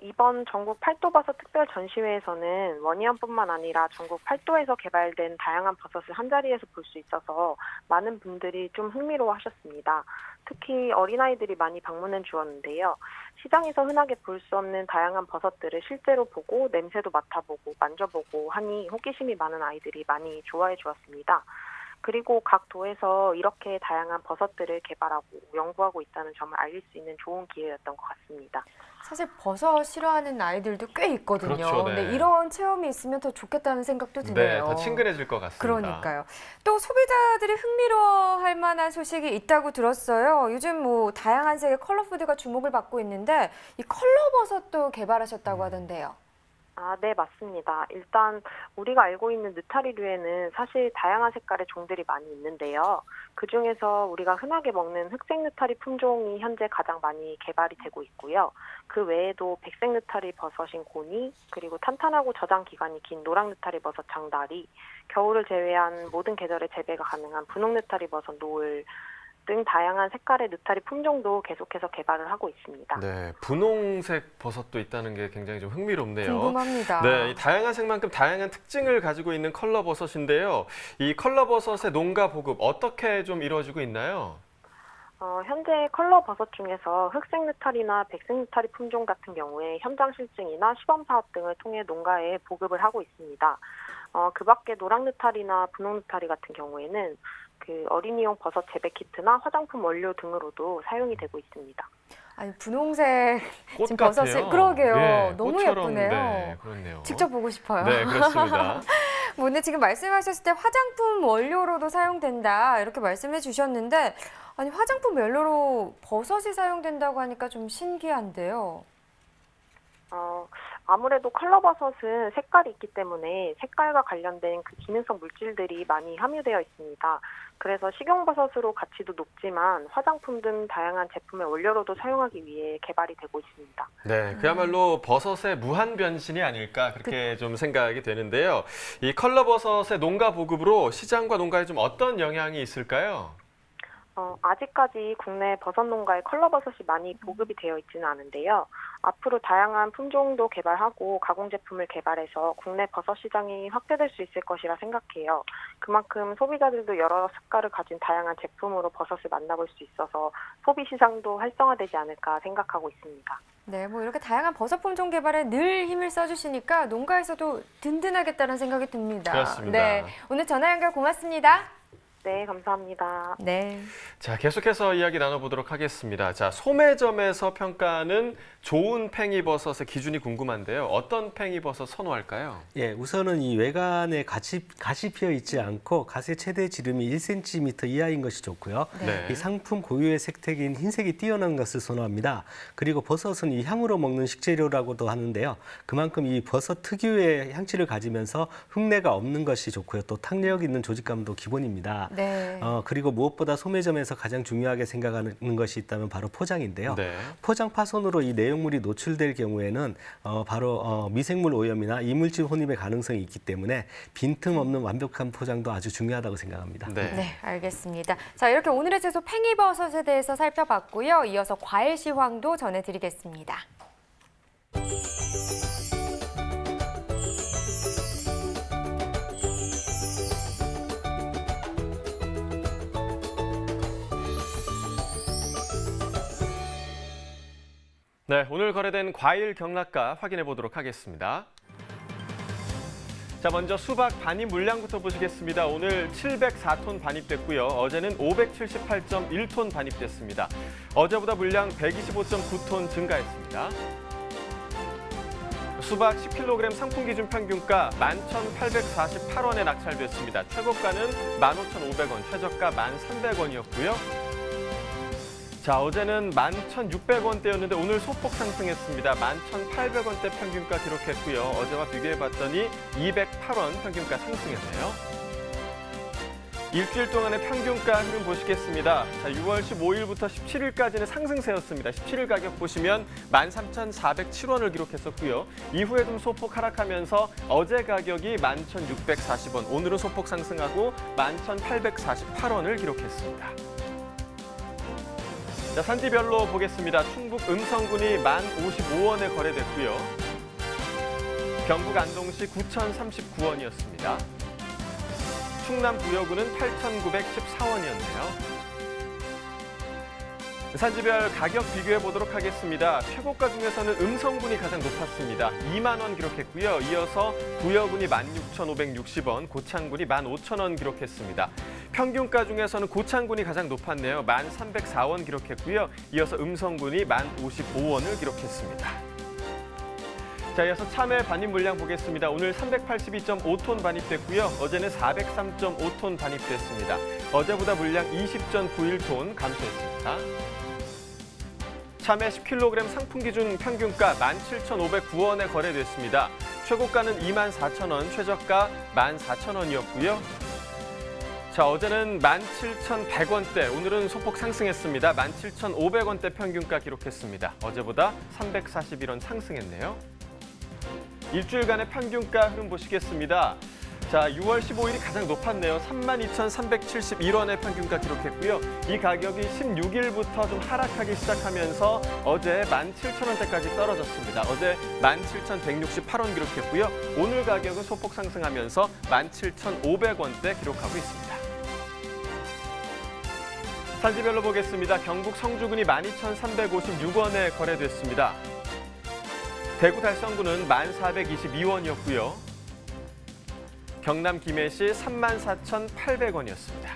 이번 전국 팔도버섯 특별 전시회에서는 원예원뿐만 아니라 전국 팔도에서 개발된 다양한 버섯을 한자리에서 볼 수 있어서 많은 분들이 좀 흥미로워하셨습니다. 특히 어린아이들이 많이 방문해 주었는데요. 시장에서 흔하게 볼 수 없는 다양한 버섯들을 실제로 보고 냄새도 맡아보고 만져보고 하니 호기심이 많은 아이들이 많이 좋아해 주었습니다. 그리고 각 도에서 이렇게 다양한 버섯들을 개발하고 연구하고 있다는 점을 알릴 수 있는 좋은 기회였던 것 같습니다. 사실 버섯 싫어하는 아이들도 꽤 있거든요. 그렇죠, 네. 근데 이런 체험이 있으면 더 좋겠다는 생각도 드네요. 네, 더 친근해질 것 같습니다. 그러니까요. 또 소비자들이 흥미로워할 만한 소식이 있다고 들었어요. 요즘 뭐 다양한 색의 컬러푸드가 주목을 받고 있는데 이 컬러버섯도 개발하셨다고 하던데요. 네, 맞습니다. 일단 우리가 알고 있는 느타리류에는 사실 다양한 색깔의 종들이 많이 있는데요. 그중에서 우리가 흔하게 먹는 흑색 느타리 품종이 현재 가장 많이 개발이 되고 있고요. 그 외에도 백색 느타리 버섯인 고니, 그리고 탄탄하고 저장 기간이 긴 노랑 느타리 버섯 장다리, 겨울을 제외한 모든 계절에 재배가 가능한 분홍 느타리 버섯 노을 등 다양한 색깔의 느타리 품종도 계속해서 개발을 하고 있습니다. 네, 분홍색 버섯도 있다는 게 굉장히 좀 흥미롭네요. 궁금합니다. 네, 이 다양한 색만큼 다양한 특징을 가지고 있는 컬러 버섯인데요. 이 컬러 버섯의 농가 보급 어떻게 좀 이루어지고 있나요? 현재 컬러 버섯 중에서 흑색 느타리나 백색 느타리 품종 같은 경우에 현장 실증이나 시범 사업 등을 통해 농가에 보급을 하고 있습니다. 그 밖에 노랑 느타리나 분홍 느타리 같은 경우에는 그 어린이용 버섯 재배 키트나 화장품 원료 등으로도 사용이 되고 있습니다. 아니 분홍색 꽃 지금 같아요. 버섯이 그러게요. 네, 너무 꽃처럼, 예쁘네요. 네, 그렇네요. 직접 보고 싶어요. 네, 그렇습니다. 뭐 근데 지금 말씀하셨을 때 화장품 원료로도 사용된다 이렇게 말씀해 주셨는데 아니 화장품 원료로 버섯이 사용된다고 하니까 좀 신기한데요. 아무래도 컬러버섯은 색깔이 있기 때문에 색깔과 관련된 그 기능성 물질들이 많이 함유되어 있습니다. 그래서 식용버섯으로 가치도 높지만 화장품 등 다양한 제품의 원료로도 사용하기 위해 개발이 되고 있습니다. 네, 그야말로 버섯의 무한 변신이 아닐까 그렇게 좀 생각이 되는데요. 이 컬러버섯의 농가 보급으로 시장과 농가에 좀 어떤 영향이 있을까요? 아직까지 국내 버섯 농가에 컬러버섯이 많이 보급이 되어 있지는 않은데요. 앞으로 다양한 품종도 개발하고 가공 제품을 개발해서 국내 버섯 시장이 확대될 수 있을 것이라 생각해요. 그만큼 소비자들도 여러 색깔을 가진 다양한 제품으로 버섯을 만나볼 수 있어서 소비 시장도 활성화되지 않을까 생각하고 있습니다. 네, 뭐 이렇게 다양한 버섯 품종 개발에 늘 힘을 써주시니까 농가에서도 든든하겠다는 생각이 듭니다. 그렇습니다. 네, 오늘 전화 연결 고맙습니다. 네, 감사합니다. 네. 자, 계속해서 이야기 나눠보도록 하겠습니다. 자, 소매점에서 평가하는 좋은 팽이버섯의 기준이 궁금한데요. 어떤 팽이버섯 선호할까요? 예, 우선은 이 외관에 갓이 피어 있지 않고 갓의 최대 지름이 1cm 이하인 것이 좋고요. 네. 이 상품 고유의 색택인 흰색이 뛰어난 것을 선호합니다. 그리고 버섯은 이 향으로 먹는 식재료라고도 하는데요. 그만큼 이 버섯 특유의 향취를 가지면서 흙내가 없는 것이 좋고요. 또 탄력 있는 조직감도 기본입니다. 네. 그리고 무엇보다 소매점에서 가장 중요하게 생각하는 것이 있다면 바로 포장인데요. 네. 포장 파손으로 이 내용물이 노출될 경우에는 바로 미생물 오염이나 이물질 혼입의 가능성이 있기 때문에 빈틈없는 완벽한 포장도 아주 중요하다고 생각합니다. 네. 네, 알겠습니다. 자, 이렇게 오늘의 채소 팽이버섯에 대해서 살펴봤고요. 이어서 과일 시황도 전해드리겠습니다. 네, 오늘 거래된 과일 경락가 확인해 보도록 하겠습니다. 자, 먼저 수박 반입 물량부터 보시겠습니다. 오늘 704톤 반입됐고요. 어제는 578.1톤 반입됐습니다. 어제보다 물량 125.9톤 증가했습니다. 수박 10kg 상품 기준 평균가 11,848원에 낙찰됐습니다. 최고가는 15,500원, 최저가 1,300원이었고요. 자, 어제는 11,600원대였는데 오늘 소폭 상승했습니다. 11,800원대 평균가 기록했고요. 어제와 비교해봤더니 208원 평균가 상승했네요. 일주일 동안의 평균가 흐름 보시겠습니다. 자, 6월 15일부터 17일까지는 상승세였습니다. 17일 가격 보시면 13,407원을 기록했었고요. 이후에 좀 소폭 하락하면서 어제 가격이 11,640원, 오늘은 소폭 상승하고 11,848원을 기록했습니다. 자, 산지별로 보겠습니다. 충북 음성군이 1,055원에 거래됐고요. 경북 안동시 9,039원이었습니다. 충남 부여군은 8,914원이었네요. 산지별 가격 비교해 보도록 하겠습니다. 최고가 중에서는 음성군이 가장 높았습니다. 2만 원 기록했고요. 이어서 부여군이 16,560원, 고창군이 15,000원 기록했습니다. 평균가 중에서는 고창군이 가장 높았네요. 1,304원 기록했고요. 이어서 음성군이 1,055원을 기록했습니다. 자, 이어서 참외 반입 물량 보겠습니다. 오늘 382.5톤 반입됐고요. 어제는 403.5톤 반입됐습니다. 어제보다 물량 20.91톤 감소했습니다. 참외 10kg 상품 기준 평균가 17,509원에 거래됐습니다. 최고가는 24,000원, 최저가 14,000원이었고요. 자, 어제는 17,100원대, 오늘은 소폭 상승했습니다. 17,500원대 평균가 기록했습니다. 어제보다 341원 상승했네요. 일주일간의 평균가 흐름 보시겠습니다. 자, 6월 15일이 가장 높았네요. 32,371원의 평균가 기록했고요. 이 가격이 16일부터 좀 하락하기 시작하면서 어제 17,000원대까지 떨어졌습니다. 어제 17,168원 기록했고요. 오늘 가격은 소폭 상승하면서 17,500원대 기록하고 있습니다. 산지별로 보겠습니다. 경북 성주군이 12,356원에 거래됐습니다. 대구 달성군은 1422원이었고요. 경남 김해시 34,800원이었습니다.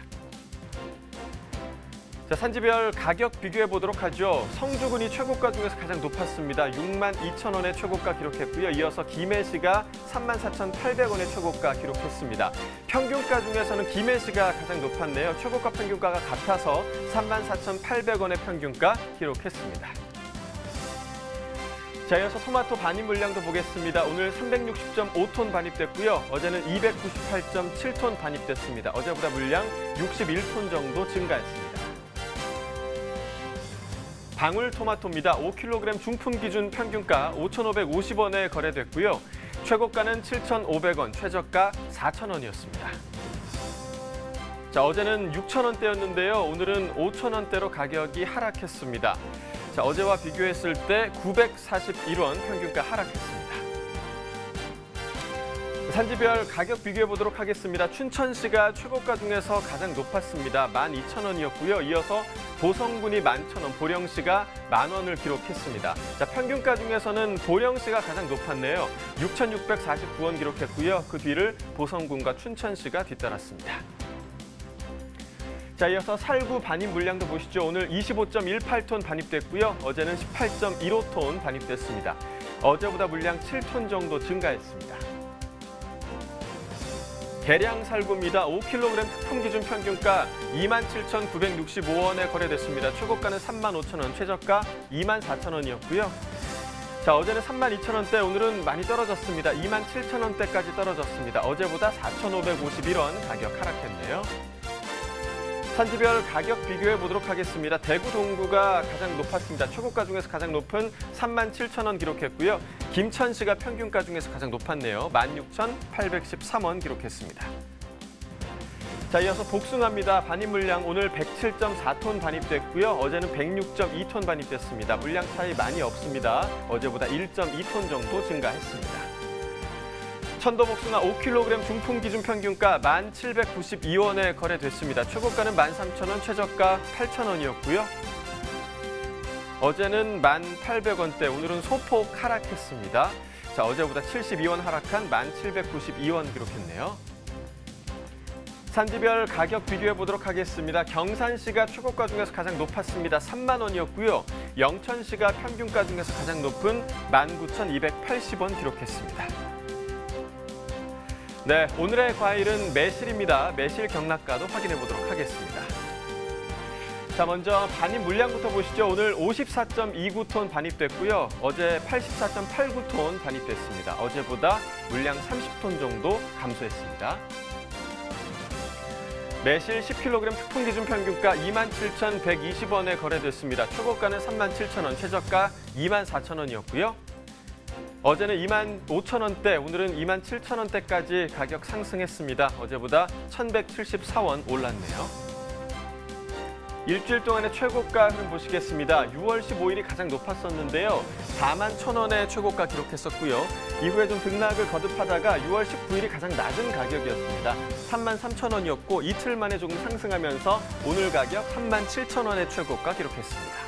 자, 산지별 가격 비교해 보도록 하죠. 성주군이 최고가 중에서 가장 높았습니다. 62,000원의 최고가 기록했고요. 이어서 김해시가 34,800원의 최고가 기록했습니다. 평균가 중에서는 김해시가 가장 높았네요. 최고가 평균가가 같아서 34,800원의 평균가 기록했습니다. 자, 이어서 토마토 반입 물량도 보겠습니다. 오늘 360.5톤 반입됐고요. 어제는 298.7톤 반입됐습니다. 어제보다 물량 61톤 정도 증가했습니다. 방울토마토입니다. 5kg 중품 기준 평균가 5,550원에 거래됐고요. 최고가는 7,500원, 최저가 4,000원이었습니다. 자, 어제는 6,000원대였는데요. 오늘은 5,000원대로 가격이 하락했습니다. 자, 어제와 비교했을 때 941원 평균가 하락했습니다. 산지별 가격 비교해 보도록 하겠습니다. 춘천시가 최고가 중에서 가장 높았습니다. 12,000원이었고요. 이어서 보성군이 11,000원, 보령시가 10,000원을 기록했습니다. 자, 평균가 중에서는 보령시가 가장 높았네요. 6,649원 기록했고요. 그 뒤를 보성군과 춘천시가 뒤따랐습니다. 자, 이어서 살구 반입 물량도 보시죠. 오늘 25.18톤 반입됐고요. 어제는 18.15톤 반입됐습니다. 어제보다 물량 7톤 정도 증가했습니다. 계량 살구입니다. 5kg 특품 기준 평균가 27,965원에 거래됐습니다. 최고가는 35,000원, 최저가 24,000원이었고요. 자, 어제는 32,000원대, 오늘은 많이 떨어졌습니다. 27,000원대까지 떨어졌습니다. 어제보다 4,551원 가격 하락했네요. 산지별 가격 비교해 보도록 하겠습니다. 대구 동구가 가장 높았습니다. 최고가 중에서 가장 높은 37,000원 기록했고요. 김천시가 평균가 중에서 가장 높았네요. 16,813원 기록했습니다. 자, 이어서 복숭아입니다. 반입 물량 오늘 107.4톤 반입됐고요. 어제는 106.2톤 반입됐습니다. 물량 차이 많이 없습니다. 어제보다 1.2톤 정도 증가했습니다. 천도복숭아 5kg 중품 기준 평균가 1,792원에 거래됐습니다. 최고가는 13,000원, 최저가 8,000원이었고요. 어제는 1,800원대, 오늘은 소폭 하락했습니다. 자, 어제보다 72원 하락한 1,792원 기록했네요. 산지별 가격 비교해 보도록 하겠습니다. 경산시가 최고가 중에서 가장 높았습니다. 3만 원이었고요. 영천시가 평균가 중에서 가장 높은 19,280원 기록했습니다. 네, 오늘의 과일은 매실입니다. 매실 경락가도 확인해 보도록 하겠습니다. 자, 먼저 반입 물량부터 보시죠. 오늘 54.29톤 반입됐고요. 어제 84.89톤 반입됐습니다. 어제보다 물량 30톤 정도 감소했습니다. 매실 10kg 특품 기준 평균가 27,120원에 거래됐습니다. 최고가는 37,000원, 최저가 24,000원이었고요. 어제는 25,000원대, 오늘은 27,000원대까지 가격 상승했습니다. 어제보다 1,174원 올랐네요. 일주일 동안의 최고가 흐름 보시겠습니다. 6월 15일이 가장 높았었는데요. 41,000원의 최고가 기록했었고요. 이후에 좀 등락을 거듭하다가 6월 19일이 가장 낮은 가격이었습니다. 33,000원이었고 이틀 만에 조금 상승하면서 오늘 가격 37,000원의 최고가 기록했습니다.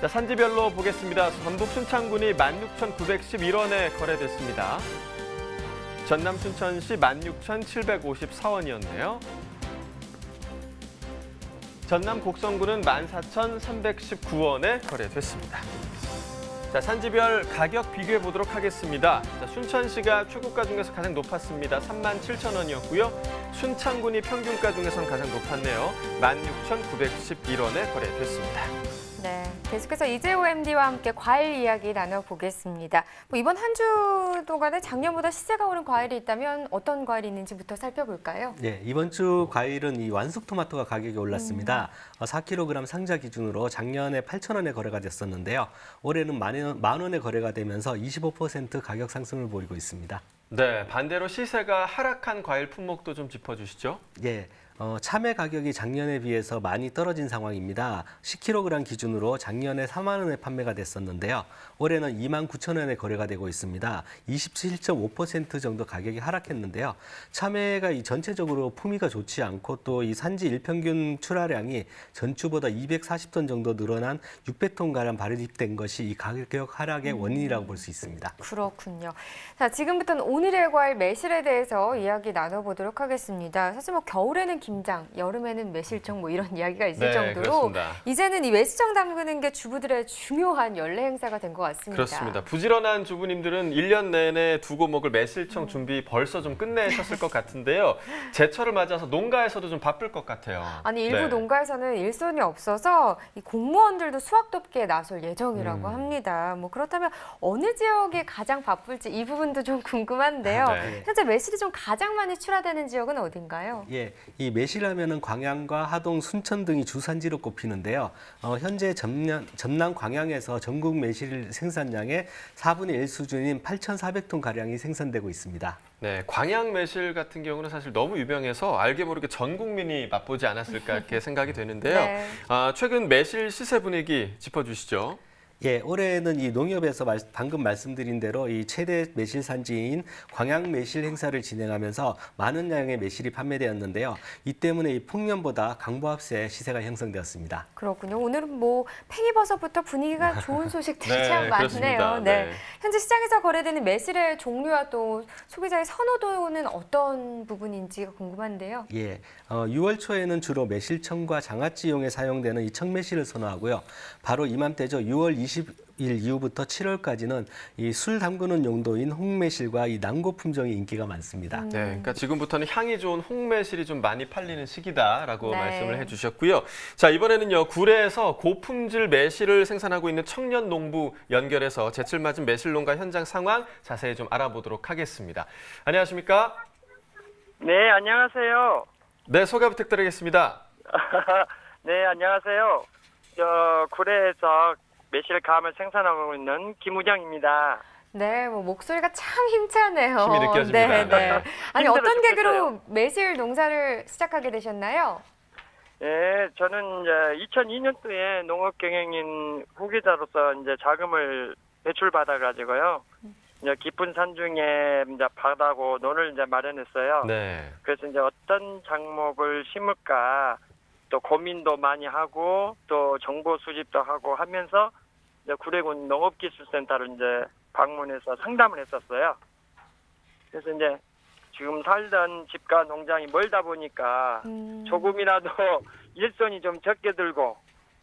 자, 산지별로 보겠습니다. 전북 순창군이 16,911원에 거래됐습니다. 전남 순천시 16,754원이었네요. 전남 곡성군은 14,319원에 거래됐습니다. 자, 산지별 가격 비교해 보도록 하겠습니다. 자, 순천시가 최고가 중에서 가장 높았습니다. 37,000원이었고요. 순창군이 평균가 중에선 가장 높았네요. 16,911원에 거래됐습니다. 네, 계속해서 이재호 MD와 함께 과일 이야기 나눠보겠습니다. 이번 한 주 동안에 작년보다 시세가 오른 과일이 있다면 어떤 과일이 있는지부터 살펴볼까요? 네, 이번 주 과일은 이 완숙 토마토가 가격이 올랐습니다. 4kg 상자 기준으로 작년에 8,000원에 거래가 됐었는데요. 올해는 만 원에 거래가 되면서 25% 가격 상승을 보이고 있습니다. 네, 반대로 시세가 하락한 과일 품목도 좀 짚어주시죠. 예. 참외 가격이 작년에 비해서 많이 떨어진 상황입니다. 10kg 기준으로 작년에 4만 원에 판매가 됐었는데요. 올해는 29,000원에 거래가 되고 있습니다. 27.5% 정도 가격이 하락했는데요. 참외가 이 전체적으로 품위가 좋지 않고 또 이 산지 일평균 출하량이 전주보다 240톤 정도 늘어난 600톤가량 발입된 것이 이 가격 하락의 원인이라고 볼 수 있습니다. 그렇군요. 자, 지금부터는 오늘의 과일 매실에 대해서 이야기 나눠보도록 하겠습니다. 사실 겨울에는 김장, 여름에는 매실청 이런 이야기가 있을 정도로 그렇습니다. 이제는 이 매실청 담그는 게 주부들의 중요한 연례 행사가 된 것 같습니다. 그렇습니다. 부지런한 주부님들은 1년 내내 두고 먹을 매실청 준비 벌써 좀 끝내셨을 것 같은데요. 제철을 맞아서 농가에서도 좀 바쁠 것 같아요. 아니, 일부 농가에서는 일손이 없어서 이 공무원들도 수확 돕기에 나설 예정이라고 합니다. 그렇다면 어느 지역이 가장 바쁠지 이 부분도 좀 궁금한데요. 현재 매실이 좀 가장 많이 출하되는 지역은 어딘가요? 예, 이 매실하면은 광양과 하동, 순천 등이 주산지로 꼽히는데요. 현재 전남 광양에서 전국 매실 생산량의 4분의 1 수준인 8,400톤 가량이 생산되고 있습니다. 네, 광양 매실 같은 경우는 사실 너무 유명해서 알게 모르게 전 국민이 맛보지 않았을까 이렇게 생각이 되는데요. 네. 최근 매실 시세 분위기 짚어주시죠. 예, 올해는 이 농협에서 방금 말씀드린 대로 이 최대 매실 산지인 광양 매실 행사를 진행하면서 많은 양의 매실이 판매되었는데요. 이 때문에 이 풍년보다 강보합세 시세가 형성되었습니다. 그렇군요. 오늘은 뭐 팽이버섯부터 분위기가 좋은 소식들이 네, 참 많네요. 그렇습니다. 네. 네. 현재 시장에서 거래되는 매실의 종류와 또 소비자의 선호도는 어떤 부분인지가 궁금한데요. 예, 6월 초에는 주로 매실청과 장아찌용에 사용되는 이 청매실을 선호하고요. 바로 이맘때죠. 6월 20일 이후부터 7월까지는 이 술 담그는 용도인 홍매실과 이 난고 품종이 인기가 많습니다. 네, 그러니까 지금부터는 향이 좋은 홍매실이 좀 많이 팔리는 시기다라고 네. 말씀을 해주셨고요. 자, 이번에는요, 구례에서 고품질 매실을 생산하고 있는 청년 농부 연결해서 제철 맞은 매실 농가 현장 상황 자세히 좀 알아보도록 하겠습니다. 안녕하십니까? 네, 안녕하세요. 네, 소개 부탁드리겠습니다. 네, 안녕하세요. 구례에서 매실감을 생산하고 있는 김우정입니다. 네, 뭐 목소리가 참 힘차네요. 힘이 느껴집니다. 네, 네. 아니 힘들어 어떤 계기로 죽겠어요. 매실 농사를 시작하게 되셨나요? 예, 저는 이제 2002년도에 농업 경영인 후계자로서 이제 자금을 대출받아 가지고요. 이제 깊은 산중에 이제 바다고 논을 이제 마련했어요. 네. 그래서 이제 어떤 작목을 심을까 또 고민도 많이 하고 또 정보 수집도 하고 하면서 이제 구례군 농업기술센터를 이제 방문해서 상담을 했었어요. 그래서 이제 지금 살던 집과 농장이 멀다 보니까 조금이라도 일손이 좀 적게 들고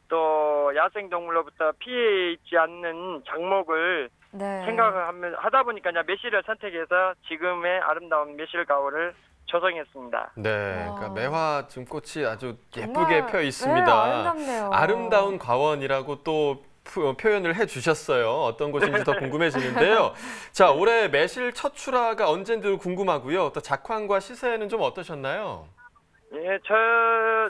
또 야생동물로부터 피해 있지 않는 작목을 네. 생각을 하다 보니까 이제 매실을 선택해서 지금의 아름다운 매실 가오를 조성했습니다. 네, 그러니까 매화 지금 꽃이 아주 예쁘게 정말, 펴 있습니다. 네, 아름답네요. 아름다운 과원이라고 또 표현을 해주셨어요. 어떤 곳인지 더 궁금해지는데요. 자, 올해 매실 첫 출하가 언제인지 궁금하고요. 또 작황과 시세는 좀 어떠셨나요? 예,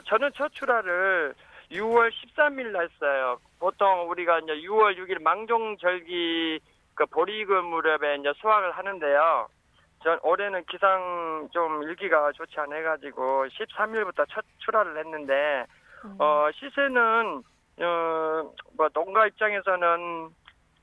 저는 첫 출하를 6월 13일 날 했어요. 보통 우리가 이제 6월 6일 망종절기 그 보리금 무렵에 이제 수확을 하는데요. 전 올해는 기상 좀 일기가 좋지 않아 가지고 13일부터 첫 출하를 했는데 시세는 뭐 농가 입장에서는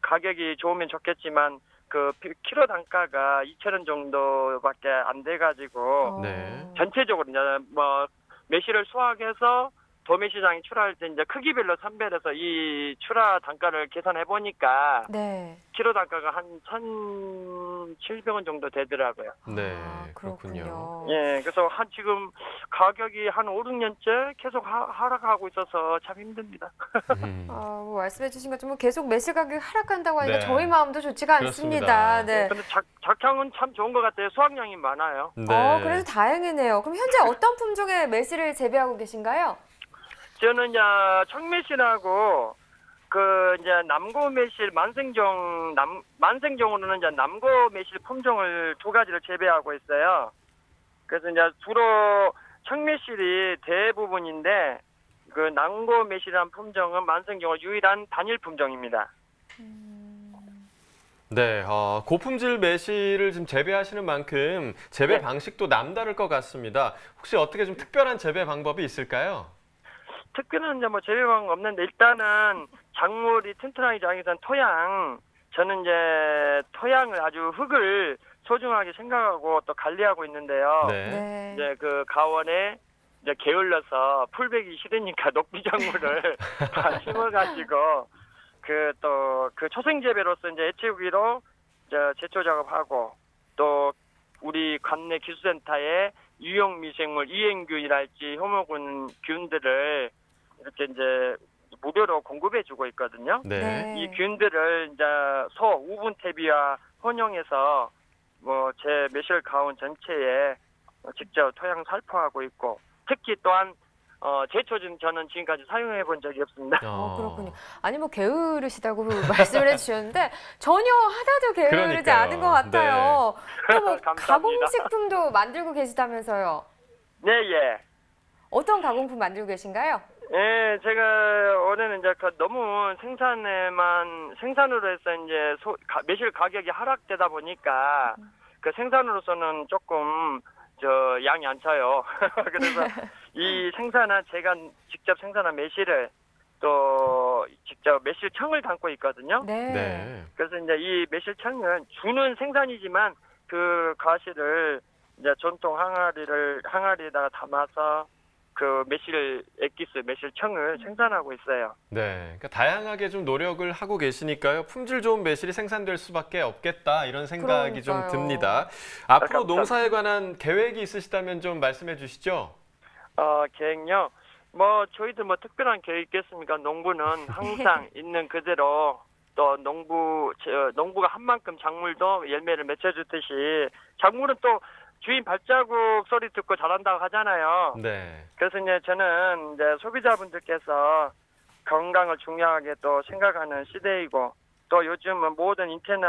가격이 좋으면 좋겠지만 그 키로 단가가 2,000원 정도밖에 안 돼 가지고 네. 전체적으로 이제 뭐 매실을 수확해서 도매시장이 출하할 때 이제 크기별로 선별해서 이 출하 단가를 계산해 보니까 네. 키로 단가가 한 1,700원 정도 되더라고요. 네, 그렇군요. 예, 그래서 지금 가격이 한 5, 6년째 계속 하락하고 있어서 참 힘듭니다. 뭐 말씀해 주신 것처럼 계속 매실 가격이 하락한다고 하니까 네. 저희 마음도 좋지가 그렇습니다. 않습니다. 네. 근데 작향은 참 좋은 것 같아요. 수확량이 많아요. 네. 그래서 다행이네요. 그럼 현재 어떤 품종의 매실을 재배하고 계신가요? 저는 이제 청매실하고 그 이제 남고 매실 만생종으로는 이제 남고 매실 품종을 두 가지를 재배하고 있어요. 그래서 이제 주로 청매실이 대부분인데 그 남고 매실이라는 품종은 만생종의 유일한 단일 품종입니다. 네, 고품질 매실을 지금 재배하시는 만큼 재배 방식도 남다를 것 같습니다. 혹시 어떻게 좀 특별한 재배 방법이 있을까요? 특별한 이제 뭐 재배 방법 없는데 일단은 작물이 튼튼하게 자라기 위해서는 저는 이제 토양을 아주 흙을 소중하게 생각하고 또 관리하고 있는데요. 네. 이제 그 가원에 이제 게을러서 풀베기 싫으니까 녹비작물을 다 심어가지고 그 초생 재배로서 이제 애채우기로 제초 작업하고 또 우리 관내 기술센터에 유용 미생물 이행균이랄지 효모균들을 이렇게 이제 무료로 공급해주고 있거든요. 네. 이 균들을 이제 소 우분태비와 혼용해서 뭐 제 매실 가온 전체에 직접 토양 살포하고 있고 특히 또한 제초 저는 지금까지 사용해 본 적이 없습니다. 그렇군요. 아니 뭐 게으르시다고 말씀을 해주셨는데 전혀 하나도 게으르지 그러니까요. 않은 것 같아요. 네. 또 뭐 감사합니다. 가공식품도 만들고 계시다면서요? 네, 예. 어떤 가공품 만들고 계신가요? 예, 제가 올해는 이제 너무 생산으로 해서 이제 매실 가격이 하락되다 보니까 그 생산으로서는 조금 양이 안 차요. 그래서 이 제가 직접 생산한 매실을 또 직접 매실청을 담고 있거든요. 네. 그래서 이제 이 매실청은 주는 생산이지만 그 과실을 이제 전통 항아리에다가 담아서 그 매실 엑기스, 매실청을 생산하고 있어요. 네, 그러니까 다양하게 좀 노력을 하고 계시니까요. 품질 좋은 매실이 생산될 수밖에 없겠다 이런 생각이 그러니까요. 좀 듭니다. 앞으로 감사합니다. 농사에 관한 계획이 있으시다면 좀 말씀해 주시죠. 계획요. 저희들 특별한 계획 있겠습니까? 농부는 항상 있는 그대로 또 농부가 한 만큼 작물도 열매를 맺혀주듯이 작물은 또 주인 발자국 소리 듣고 자란다고 하잖아요. 네. 그래서 이제 저는 이제 소비자분들께서 건강을 중요하게 또 생각하는 시대이고 또 요즘은 모든 인터넷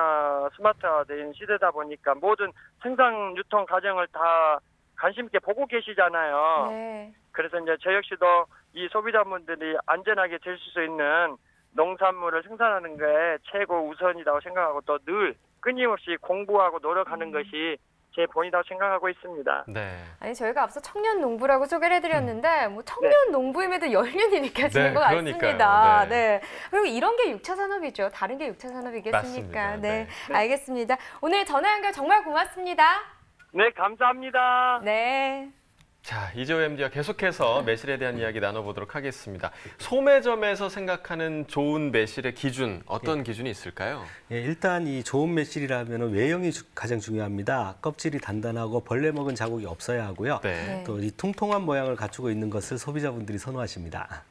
스마트화된 시대다 보니까 모든 생산 유통 과정을 다 관심 있게 보고 계시잖아요. 네. 그래서 이제 저 역시도 이 소비자분들이 안전하게 드실 수 있는 농산물을 생산하는 게 최고 우선이라고 생각하고 또 늘 끊임없이 공부하고 노력하는 것이 제 본이라고 생각하고 있습니다. 네. 아니 저희가 앞서 청년 농부라고 소개를 해드렸는데 청년 농부임에도 연륜이 느껴지는 네, 것 같습니다. 그러니까요. 네. 그리고 이런 게 6차 산업이죠. 다른 게 6차 산업이겠습니까? 맞습니다. 네. 네. 알겠습니다. 오늘 전화 연결 정말 고맙습니다. 네, 감사합니다. 네. 자, 이재호 MD와 계속해서 매실에 대한 이야기 나눠보도록 하겠습니다. 소매점에서 생각하는 좋은 매실의 기준, 어떤 기준이 있을까요? 예, 일단 이 좋은 매실이라면 외형이 가장 중요합니다. 껍질이 단단하고 벌레 먹은 자국이 없어야 하고요. 네. 또 이 통통한 모양을 갖추고 있는 것을 소비자분들이 선호하십니다.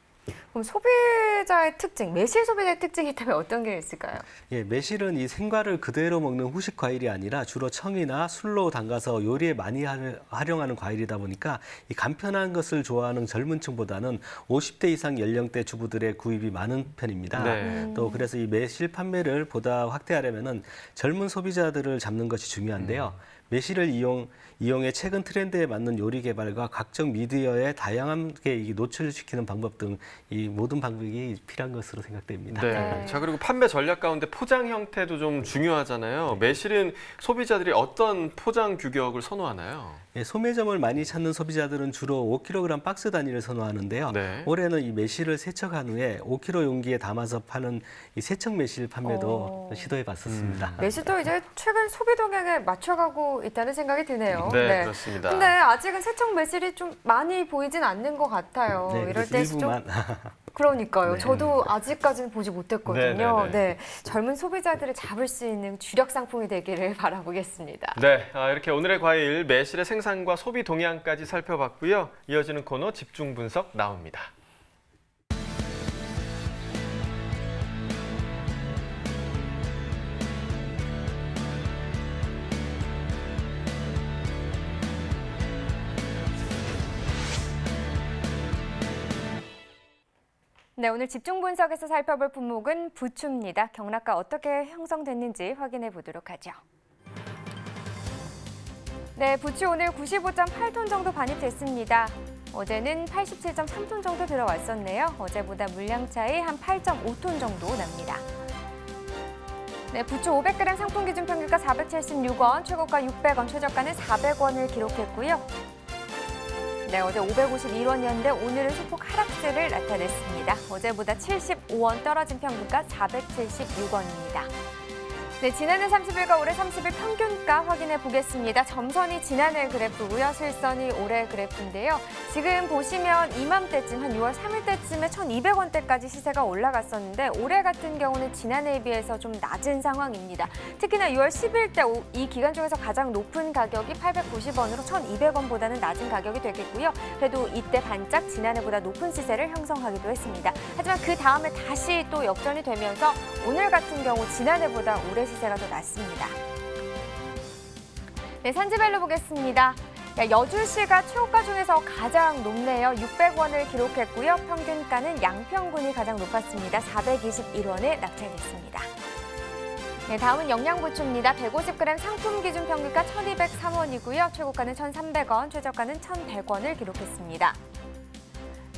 그럼 소비자의 특징, 매실 소비자의 특징이 있다면 어떤 게 있을까요? 예, 매실은 이 생과를 그대로 먹는 후식 과일이 아니라 주로 청이나 술로 담가서 요리에 많이 활용하는 과일이다 보니까 이 간편한 것을 좋아하는 젊은 층보다는 50대 이상 연령대 주부들의 구입이 많은 편입니다. 네. 또 그래서 이 매실 판매를 보다 확대하려면은 젊은 소비자들을 잡는 것이 중요한데요. 매실을 이용해 최근 트렌드에 맞는 요리 개발과 각종 미디어에 다양하게 노출시키는 방법 등 이 모든 방법이 필요한 것으로 생각됩니다. 네. 네. 자, 그리고 판매 전략 가운데 포장 형태도 좀 중요하잖아요. 매실은 소비자들이 어떤 포장 규격을 선호하나요? 예, 소매점을 많이 찾는 소비자들은 주로 5kg 박스 단위를 선호하는데요. 네. 올해는 이 매실을 세척한 후에 5kg 용기에 담아서 파는 이 세척 매실 판매도 시도해봤었습니다. 매실도 이제 최근 소비 동향에 맞춰가고 있다는 생각이 드네요. 네, 그렇습니다. 근데 아직은 세척 매실이 좀 많이 보이진 않는 것 같아요. 네, 이럴 그래서 때 좀 일부만. 그러니까요. 네. 저도 아직까지는 보지 못했거든요. 네, 네, 네. 네, 젊은 소비자들을 잡을 수 있는 주력 상품이 되기를 바라보겠습니다. 네, 이렇게 오늘의 과일 매실의 생산과 소비 동향까지 살펴봤고요. 이어지는 코너 집중 분석 나옵니다. 네, 오늘 집중 분석에서 살펴볼 품목은 부추입니다. 경락가 어떻게 형성됐는지 확인해 보도록 하죠. 네, 부추 오늘 95.8톤 정도 반입됐습니다. 어제는 87.3톤 정도 들어왔었네요. 어제보다 물량 차이 한 8.5톤 정도 납니다. 네, 부추 500g 상품 기준 평균가 476원, 최고가 600원, 최저가는 400원을 기록했고요. 네, 어제 551원이었는데 오늘은 소폭 하락세를 나타냈습니다. 어제보다 75원 떨어진 평균가 476원입니다. 네, 지난해 30일과 올해 30일 평균가 확인해 보겠습니다. 점선이 지난해 그래프고요. 실선이 올해 그래프인데요. 지금 보시면 이맘때쯤 한 6월 3일때쯤에 1,200원대까지 시세가 올라갔었는데 올해 같은 경우는 지난해에 비해서 좀 낮은 상황입니다. 특히나 6월 10일 때 이 기간 중에서 가장 높은 가격이 890원으로 1,200원보다는 낮은 가격이 되겠고요. 그래도 이때 반짝 지난해보다 높은 시세를 형성하기도 했습니다. 하지만 그 다음에 다시 또 역전이 되면서 오늘 같은 경우 지난해보다 올해 시세가 더 낮습니다. 네, 산지별로 보겠습니다. 여주시가 최고가 중에서 가장 높네요. 600원을 기록했고요. 평균가는 양평군이 가장 높았습니다. 421원에 낙찰됐습니다. 네, 다음은 영양부추입니다. 150g 상품 기준 평균가 1,203원이고요. 최고가는 1,300원, 최저가는 1,100원을 기록했습니다.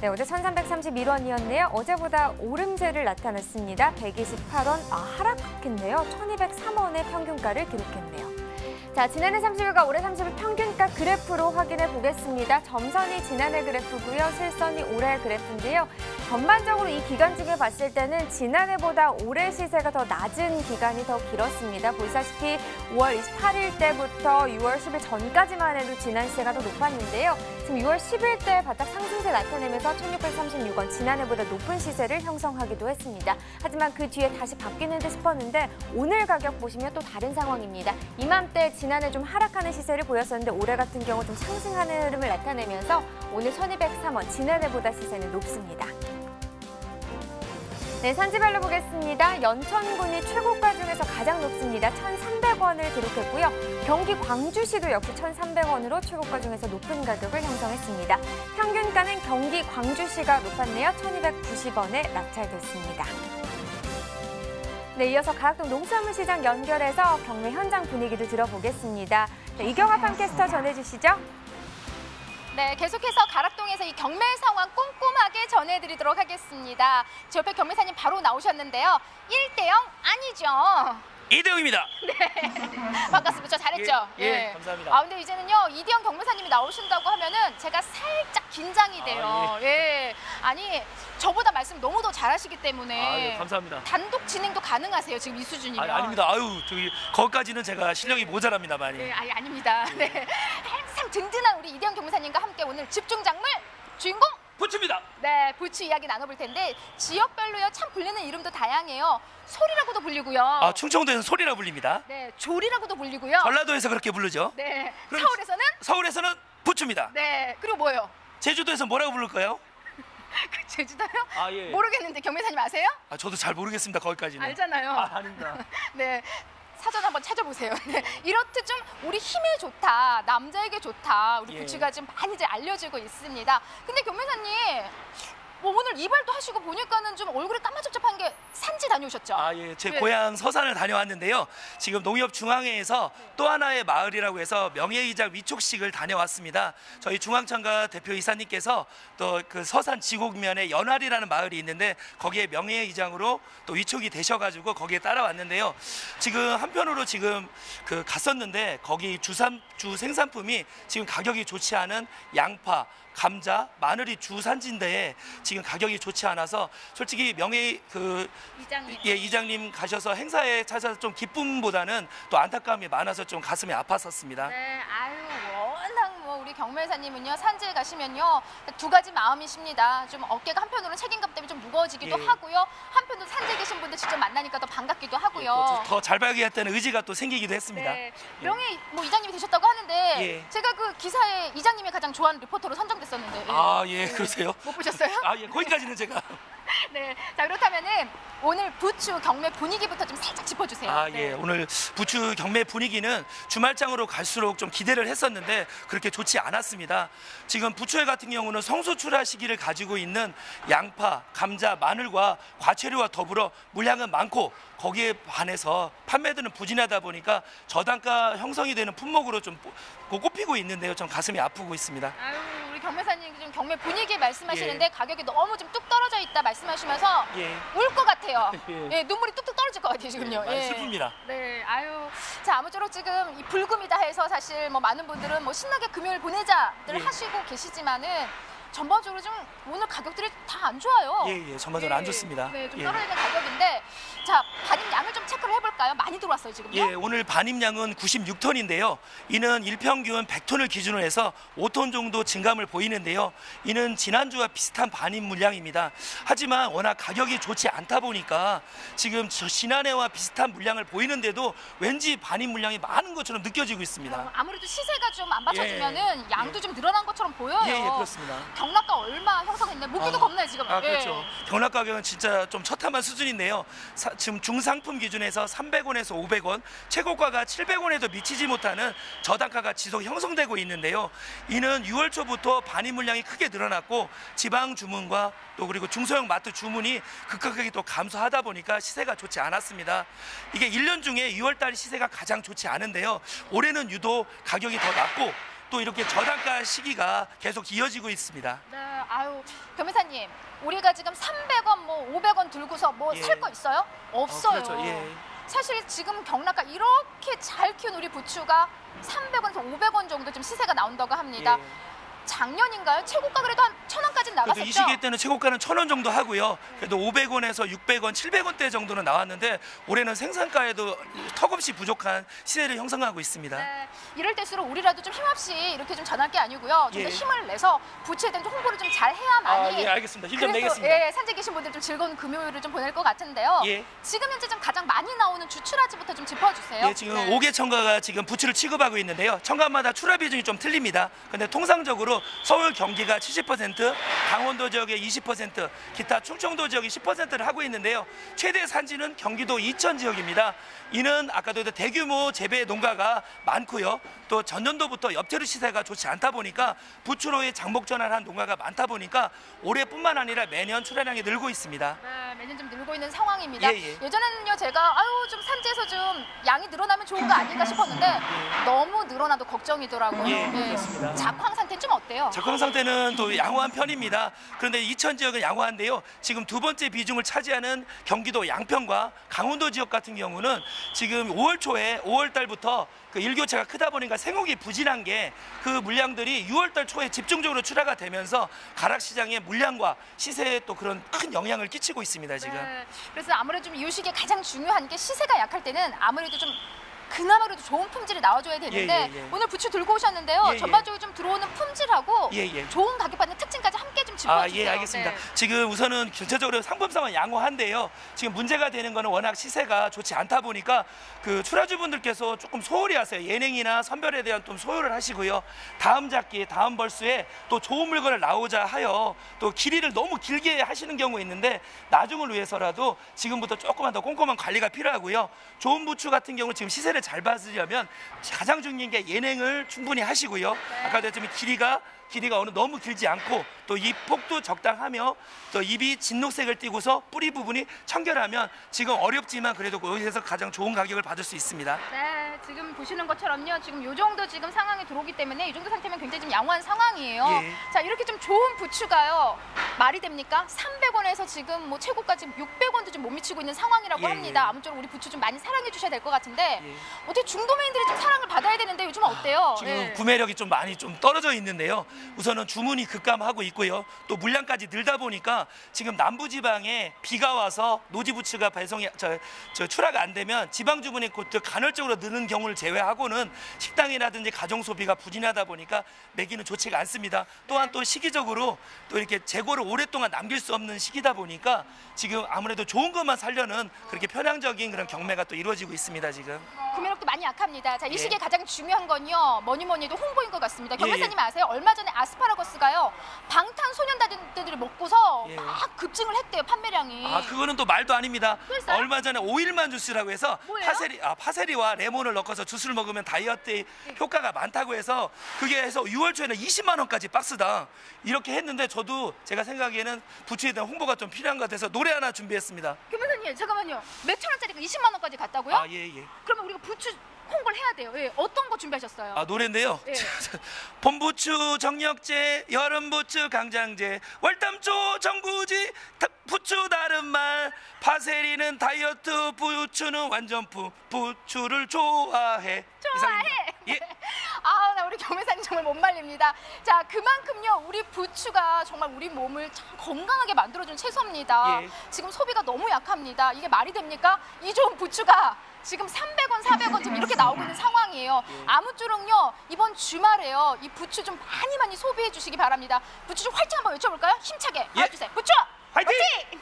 네, 어제 1,331원이었네요. 어제보다 오름세를 나타냈습니다. 128원, 하락했네요. 1,203원의 평균가를 기록했네요. 자, 지난해 30일과 올해 30일 평균가 그래프로 확인해 보겠습니다. 점선이 지난해 그래프고요. 실선이 올해 그래프인데요. 전반적으로 이 기간 중에 봤을 때는 지난해보다 올해 시세가 더 낮은 기간이 더 길었습니다. 보시다시피 5월 28일 때부터 6월 10일 전까지만 해도 지난 시세가 더 높았는데요. 지금 6월 10일 때 바닥 상승세 나타내면서 1,636원, 지난해보다 높은 시세를 형성하기도 했습니다. 하지만 그 뒤에 다시 바뀌는 듯 싶었는데 오늘 가격 보시면 또 다른 상황입니다. 이맘때 지난해 좀 하락하는 시세를 보였었는데 올해 같은 경우 좀 상승하는 흐름을 나타내면서 오늘 1,203원, 지난해보다 시세는 높습니다. 네, 산지별로 보겠습니다. 연천군이 최고가 중에서 가장 높습니다. 1,300원을 기록했고요. 경기 광주시도 역시 1,300원으로 최고가 중에서 높은 가격을 형성했습니다. 평균가는 경기 광주시가 높았네요. 1,290원에 낙찰됐습니다. 네, 이어서 가락동 농수산물 시장 연결해서 경매 현장 분위기도 들어보겠습니다. 네, 이경아 팜캐스터 전해주시죠. 네, 계속해서 가락동에서 이 경매 상황 꼼꼼하게 전해드리도록 하겠습니다. 제 옆에 경매사님 바로 나오셨는데요. 1대0 아니죠? 2대0입니다. 네, 반갑습니다. 저 잘했죠? 예, 감사합니다. 근데 이제는요, 이대영 경매사님이 나오신다고 하면은 제가 살짝 긴장이 돼요. 예. 아니, 저보다 말씀 너무 더 잘하시기 때문에. 감사합니다. 단독 진행도 가능하세요, 지금 이 수준이면. 아닙니다. 저기 거기까지는 제가 실력이 모자랍니다, 많이. 네, 아닙니다. 네. 항상 든든한 우리 이대영 경매사님과 함께 오늘 집중 작물 주인공 부추입니다. 네, 부추 이야기 나눠볼 텐데 지역별로요 참 불리는 이름도 다양해요. 소리라고도 불리고요. 충청도에서는 소리라 불립니다. 네, 조리라고도 불리고요. 전라도에서 그렇게 부르죠. 네, 그럼 서울에서는 부추입니다. 네, 그리고 뭐예요? 제주도에서 뭐라고 부를까요? 제주도요? 예. 모르겠는데 경매사님 아세요? 저도 잘 모르겠습니다. 거기까지는. 알잖아요. 아닙니다. 네. 사전 한번 찾아보세요. 네. 이렇듯 좀 우리 힘에 좋다, 남자에게 좋다, 우리 부추가 좀 많이 이제 알려지고 있습니다. 근데 경매사님, 뭐 오늘 이발도 하시고 보니까는 좀 얼굴이 까마잡잡한 게 산지 다녀오셨죠? 예. 제 고향 서산을 다녀왔는데요. 지금 농협중앙회에서 또 하나의 마을이라고 해서 명예이작 위촉식을 다녀왔습니다. 저희 중앙청가 대표 이사님께서 또 그 서산 지곡면에 연활이라는 마을이 있는데 거기에 명예이장으로 또 위촉이 되셔가지고 거기에 따라왔는데요. 지금 한편으로 지금 갔었는데 거기 주 생산품이 지금 가격이 좋지 않은 양파, 감자, 마늘이 주산지인데 지금 가격이 좋지 않아서 솔직히 이장님 가셔서 행사에 찾아서 좀 기쁨보다는 또 안타까움이 많아서 좀 가슴이 아팠었습니다. 네, 워낙 우리 경매사님은요 산지에 가시면요 두 가지 마음이십니다. 좀 어깨가 한편으로는 책임감 때문에 좀 무거워지기도 하고요. 한편으로 산지에 계신 분들 직접 만나니까 더 반갑기도 하고요. 더 잘 봐야겠다는 의지가 또 생기기도 했습니다. 네, 명예 이장님이 되셨다고 하는데 제가 그 기사에 이장님이 가장 좋아하는 리포터로 선정됐었는데. 그러세요? 못 보셨어요? 거기까지는 제가. 네, 자 그렇다면은 오늘 부추 경매 분위기부터 좀 살짝 짚어주세요. 오늘 부추 경매 분위기는 주말장으로 갈수록 좀 기대를 했었는데 그렇게 좋지 않았습니다. 지금 부추회 같은 경우는 성수출하 시기를 가지고 있는 양파, 감자, 마늘과 과채류와 더불어 물량은 많고 거기에 반해서 판매들은 부진하다 보니까 저단가 형성이 되는 품목으로 좀 꼽히고 있는데요. 좀 가슴이 아프고 있습니다. 우리 경매사님 지금 경매 분위기 말씀하시는데 가격이 너무 좀 뚝 떨어져 있다 말씀하시면서 울 것 같아요. 눈물이 뚝뚝 떨어질 것 같아요 지금요. 많이 슬픕니다. 네, 자 아무쪼록 지금 이 불금이다 해서 사실 많은 분들은 신나게 금요일 보내자들 하시고 계시지만은. 전반적으로 좀 오늘 가격들이 다 안 좋아요. 전반적으로 안 좋습니다. 네, 좀 떨어지는 가격인데 자 반입량을 좀 체크를 해볼까요? 많이 들어왔어요 지금요? 오늘 반입량은 96톤인데요. 이는 일평균 100톤을 기준으로 해서 5톤 정도 증감을 보이는데요. 이는 지난주와 비슷한 반입 물량입니다. 하지만 워낙 가격이 좋지 않다 보니까 지금 지난해와 비슷한 물량을 보이는데도 왠지 반입 물량이 많은 것처럼 느껴지고 있습니다. 아무래도 시세가 좀 안 받쳐주면은 양도 좀 늘어난 것처럼 보여요. 그렇습니다. 경락가 얼마 형성했나요? 묻기도 겁나요 지금. 그렇죠. 경락 가격은 진짜 좀 처참한 수준인데요. 지금 중상품 기준에서 300원에서 500원, 최고가가 700원에도 미치지 못하는 저단가가 지속 형성되고 있는데요. 이는 6월 초부터 반입 물량이 크게 늘어났고 지방 주문과 또 그리고 중소형 마트 주문이 급격하게 또 감소하다 보니까 시세가 좋지 않았습니다. 이게 1년 중에 6월 달 시세가 가장 좋지 않은데요. 올해는 유독 가격이 더 낮고 또 이렇게 저단가 시기가 계속 이어지고 있습니다. 네, 아유, 변호사님, 우리가 지금 300원, 뭐 500원 들고서 뭐 예. 살 거 있어요? 없어요. 그렇죠. 예. 사실 지금 경락가 이렇게 잘 키운 우리 부추가 300원에서 500원 정도 좀 시세가 나온다고 합니다. 예. 작년인가요? 최고가 그래도 한 1,000원까지는 그래도 나갔었죠? 이 시기 때는 최고가는 1,000원 정도 하고요. 그래도 500원에서 600원, 700원대 정도는 나왔는데 올해는 생산가에도 턱없이 부족한 시세를 형성하고 있습니다. 네, 이럴 때일수록 우리라도 좀 힘없이 이렇게 좀 전할 게 아니고요. 좀 더 예. 힘을 내서 부추에 대한 홍보를 좀 잘 해야만이. 예, 알겠습니다. 힘 좀 그래도, 내겠습니다. 예, 산재 계신 분들 좀 즐거운 금요일을 좀 보낼 것 같은데요. 예. 지금 현재 좀 가장 많이 나오는 주출하지부터 좀 짚어주세요. 예, 지금 네. 5개 첨가가 지금 부추를 취급하고 있는데요. 첨가마다 출하 비중이 좀 틀립니다. 근데 통상적으로 서울, 경기가 70%, 강원도 지역에 20%, 기타 충청도 지역이 10%를 하고 있는데요. 최대 산지는 경기도 이천 지역입니다. 이는 아까도 대규모 재배 농가가 많고요. 또 전년도부터 엽채류 시세가 좋지 않다 보니까 부추로의 장목 전환한 농가가 많다 보니까 올해뿐만 아니라 매년 출하량이 늘고 있습니다. 네, 매년 좀 늘고 있는 상황입니다. 예. 예전에는요, 제가 좀 산지에서 좀 양이 늘어나면 좋은 거 아닌가 싶었는데 너무 늘어나도 걱정이더라고요. 예, 그렇습니다. 작황 상태는 좀 어때요? 작황 상태는 또 양호한 편입니다. 그런데 이천 지역은 양호한데요. 지금 두 번째 비중을 차지하는 경기도 양평과 강원도 지역 같은 경우는 지금 5월 초에 5월 달부터 그 일교차가 크다 보니까 생육이 부진한 게 그 물량들이 6월 달 초에 집중적으로 출하가 되면서 가락 시장의 물량과 시세에 또 그런 큰 영향을 끼치고 있습니다, 지금. 네, 그래서 아무래도 좀 이 시기에 가장 중요한 게 시세가 약할 때는 아무래도 좀 그나마라도 좋은 품질이 나와줘야 되는데 예. 오늘 부추 들고 오셨는데요. 예. 전반적으로 좀 들어오는 품질하고 예. 좋은 가격 받는 특징까지 함께 좀 짚어주세요. 예, 알겠습니다. 네. 지금 우선은 전체적으로 상품성은 양호한데요. 지금 문제가 되는 거는 워낙 시세가 좋지 않다 보니까 그 출하주분들께서 조금 소홀히 하세요. 예냉이나 선별에 대한 좀 소홀을 하시고요. 다음 잡기, 다음 벌수에 또 좋은 물건을 나오자 하여 또 길이를 너무 길게 하시는 경우가 있는데 나중을 위해서라도 지금부터 조금만 더 꼼꼼한 관리가 필요하고요. 좋은 부추 같은 경우는 지금 시세를 잘 받으려면 가장 중요한 게 예냉을 충분히 하시고요. 아까도 했지만 길이가 어느 너무 길지 않고 또 잎 폭도 적당하며 또 잎이 진녹색을 띠고서 뿌리 부분이 청결하면 지금 어렵지만 그래도 거기에서 가장 좋은 가격을 받을 수 있습니다. 네, 지금 보시는 것처럼요. 지금 이 정도 지금 상황이 들어오기 때문에 이 정도 상태면 굉장히 좀 양호한 상황이에요. 예. 자, 이렇게 좀 좋은 부추가요. 말이 됩니까? 300원에서 지금 뭐 최고까지 600원도 좀 못 미치고 있는 상황이라고 예. 합니다. 아무쪼록 우리 부추 좀 많이 사랑해 주셔야 될 것 같은데 예. 어떻게 중도메인들이 좀 사랑을 받아야 되는데 요즘 어때요? 지금 네. 구매력이 좀 많이 좀 떨어져 있는데요. 우선은 주문이 급감하고 있고요. 또 물량까지 늘다 보니까 지금 남부지방에 비가 와서 노지부추가 배송이 출하가 안 되면 지방 주문이 곧 간헐적으로 느는 경우를 제외하고는 식당이라든지 가정 소비가 부진하다 보니까 매기는 좋지가 않습니다. 또한 또 시기적으로 또 이렇게 재고를 오랫동안 남길 수 없는 시기다 보니까 지금 아무래도 좋은 것만 살려는 그렇게 편향적인 그런 경매가 또 이루어지고 있습니다, 지금. 구매력도 많이 약합니다. 자, 이 예. 시기에 가장 중요한 건요. 뭐니 해도 홍보인 것 같습니다. 예, 경매사님 아세요? 얼마 전에 아스파라거스가요. 방탄소년단들이 먹고서 예. 막 급증을 했대요. 판매량이. 아, 그거는 또 말도 아닙니다. 또 있어요? 얼마 전에 오일만 주스라고 해서 뭐예요? 파세리와 레몬을 넣어서 주스를 먹으면 다이어트 효과가 많다고 해서 그게 해서 6월 초에는 20만 원까지 박스당 이렇게 했는데 저도 제가 생각에는 부추에 대한 홍보가 좀 필요한 것 같아서 노래 하나 준비했습니다. 교무사님 잠깐만요. 몇천 원짜리가 20만 원까지 갔다고요? 아, 예. 그러면 우리가 부추 홍보를 해야 돼요. 예. 어떤 거 준비하셨어요? 아, 노래인데요. 예. 봄부추 정력제, 여름부추 강장제, 월담초 정구지, 부추 다른 말, 파세리는 다이어트, 부추는 완전푸, 부추를 좋아해. 이상입니다. 예. 아, 나 우리 경매사님 정말 못 말립니다. 자, 그만큼요 우리 부추가 정말 우리 몸을 참 건강하게 만들어준 채소입니다. 예. 지금 소비가 너무 약합니다. 이게 말이 됩니까? 이 좋은 부추가 지금 300원, 400원 지금 이렇게 나오고 있는 상황이에요. 아무쪼록요 이번 주말에요 이 부추 좀 많이 소비해 주시기 바랍니다. 부추 좀 활짝 한번 외쳐볼까요? 힘차게 나와주세요. 부추 화이팅!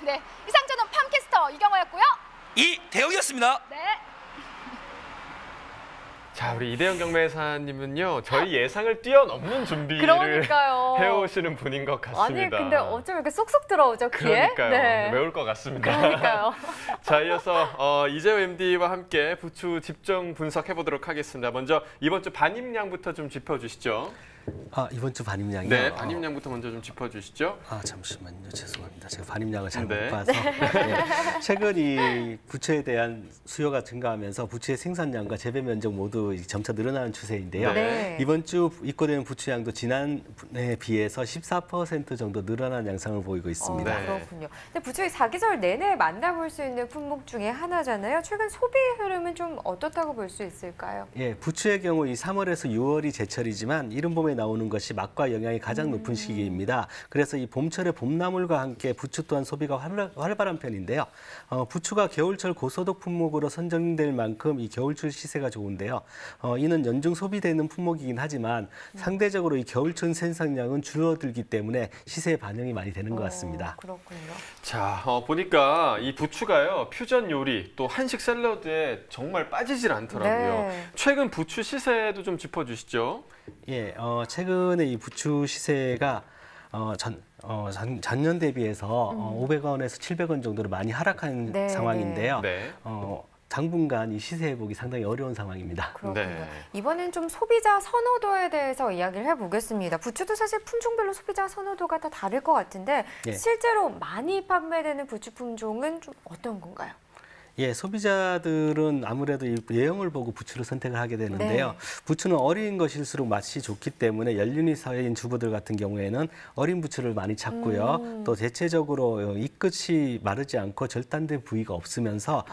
네, 이상 저는 팜캐스터 이경호였고요. 이대영이었습니다. 네. 자, 우리 이대영 경매사님은요, 저희 예상을 뛰어넘는 준비를 그러니까요. 해오시는 분인 것 같습니다. 아니 근데 어쩜 이렇게 쏙쏙 들어오죠 귀에? 그러니까요. 네. 외울 것 같습니다. 그러니까요. 자, 이어서 이재호 MD와 함께 부추 집중 분석해 보도록 하겠습니다. 먼저 이번 주 반입량부터 좀 짚어주시죠. 이번 주 반입량이요? 네, 반입량부터 먼저 좀 짚어주시죠. 잠시만요. 죄송합니다. 제가 반입량을 잘 못 네. 봐서. 네. 최근 이 부추에 대한 수요가 증가하면서 부추의 생산량과 재배 면적 모두 점차 늘어나는 추세인데요. 네. 이번 주 입고되는 부추량도 지난해에 비해서 14% 정도 늘어난 양상을 보이고 있습니다. 네. 그렇군요. 근데 부추의 사계절 내내 만나볼 수 있는 품목 중에 하나잖아요. 최근 소비 흐름은 좀 어떻다고 볼 수 있을까요? 예, 부추의 경우 이 3월에서 6월이 제철이지만 이른 봄에 나오는 것이 맛과 영양이 가장 높은 시기입니다. 그래서 이 봄철에 봄나물과 함께 부추 또한 소비가 활발한 편인데요. 부추가 겨울철 고소득 품목으로 선정될 만큼 이 겨울철 시세가 좋은데요. 이는 연중 소비되는 품목이긴 하지만 상대적으로 이 겨울철 생산량은 줄어들기 때문에 시세에 반영이 많이 되는 것 같습니다. 그렇군요. 자, 보니까 이 부추가요, 퓨전 요리 또 한식 샐러드에 정말 빠지질 않더라고요. 네. 최근 부추 시세도 좀 짚어주시죠. 예, 최근에 이 부추 시세가 전년 대비해서 500원에서 700원 정도로 많이 하락한 네, 상황인데요. 네. 당분간 이 시세 회복이 상당히 어려운 상황입니다. 그렇군요. 네. 이번엔 좀 소비자 선호도에 대해서 이야기를 해보겠습니다. 부추도 사실 품종별로 소비자 선호도가 다 다를 것 같은데 예. 실제로 많이 판매되는 부추 품종은 좀 어떤 건가요? 예, 소비자들은 아무래도 이 외형을 보고 부추를 선택을 하게 되는데요. 네. 부추는 어린 것일수록 맛이 좋기 때문에 연륜이 쌓인 주부들 같은 경우에는 어린 부추를 많이 찾고요. 또 대체적으로 잎끝이 마르지 않고 절단된 부위가 없으면서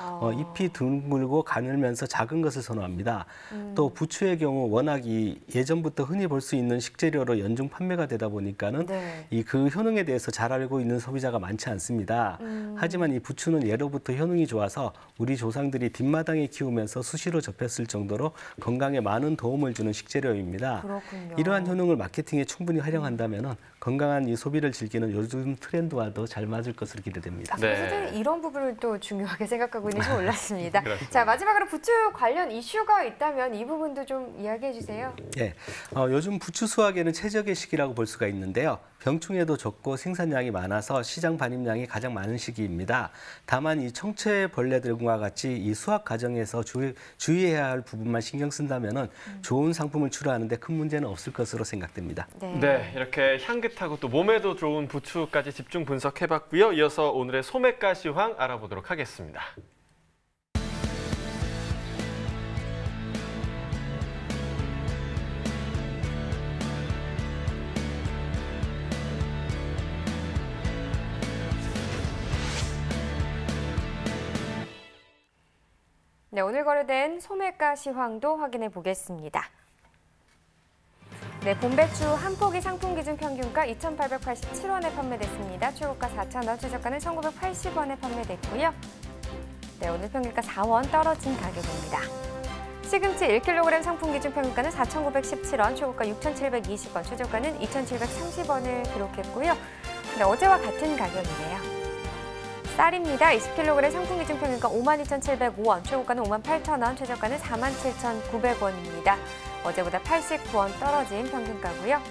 잎이 둥글고 가늘면서 작은 것을 선호합니다. 또 부추의 경우 워낙 이 예전부터 흔히 볼 수 있는 식재료로 연중 판매가 되다 보니까는 네. 이 그 효능에 대해서 잘 알고 있는 소비자가 많지 않습니다. 하지만 이 부추는 예로부터 효능이 좋아서 우리 조상들이 뒷마당에 키우면서 수시로 접했을 정도로 건강에 많은 도움을 주는 식재료입니다. 그렇군요. 이러한 효능을 마케팅에 충분히 활용한다면 건강한 이 소비를 즐기는 요즘 트렌드와도 잘 맞을 것으로 기대됩니다. 네. 사실 이런 부분을 또 중요하게 생각하고 있는지 몰랐습니다. 그렇습니다. 자, 마지막으로 부추 관련 이슈가 있다면 이 부분도 좀 이야기해 주세요. 예, 요즘 부추 수확에는 최적의 시기라고 볼 수가 있는데요. 병충해도 적고 생산량이 많아서 시장 반입량이 가장 많은 시기입니다. 다만 이 청채벌레들과 같이 이 수확 과정에서 주의해야 할 부분만 신경 쓴다면은 좋은 상품을 출하하는데 큰 문제는 없을 것으로 생각됩니다. 네, 이렇게 향긋하고 또 몸에도 좋은 부추까지 집중 분석해봤고요. 이어서 오늘의 소매가 시황 알아보도록 하겠습니다. 네, 오늘 거래된 소매가 시황도 확인해 보겠습니다. 네, 봄배추 한 포기 상품 기준 평균가 2,887원에 판매됐습니다. 최고가 4,000원, 최저가는 1,980원에 판매됐고요. 네, 오늘 평균가 4원 떨어진 가격입니다. 시금치 1kg 상품 기준 평균가는 4,917원, 최고가 6,720원, 최저가는 2,730원을 기록했고요. 네, 어제와 같은 가격이네요. 쌀입니다. 20kg 상품 기준 평균가 52,705원, 최고가는 58,000원, 최저가는 47,900원입니다. 어제보다 89원 떨어진 평균가고요.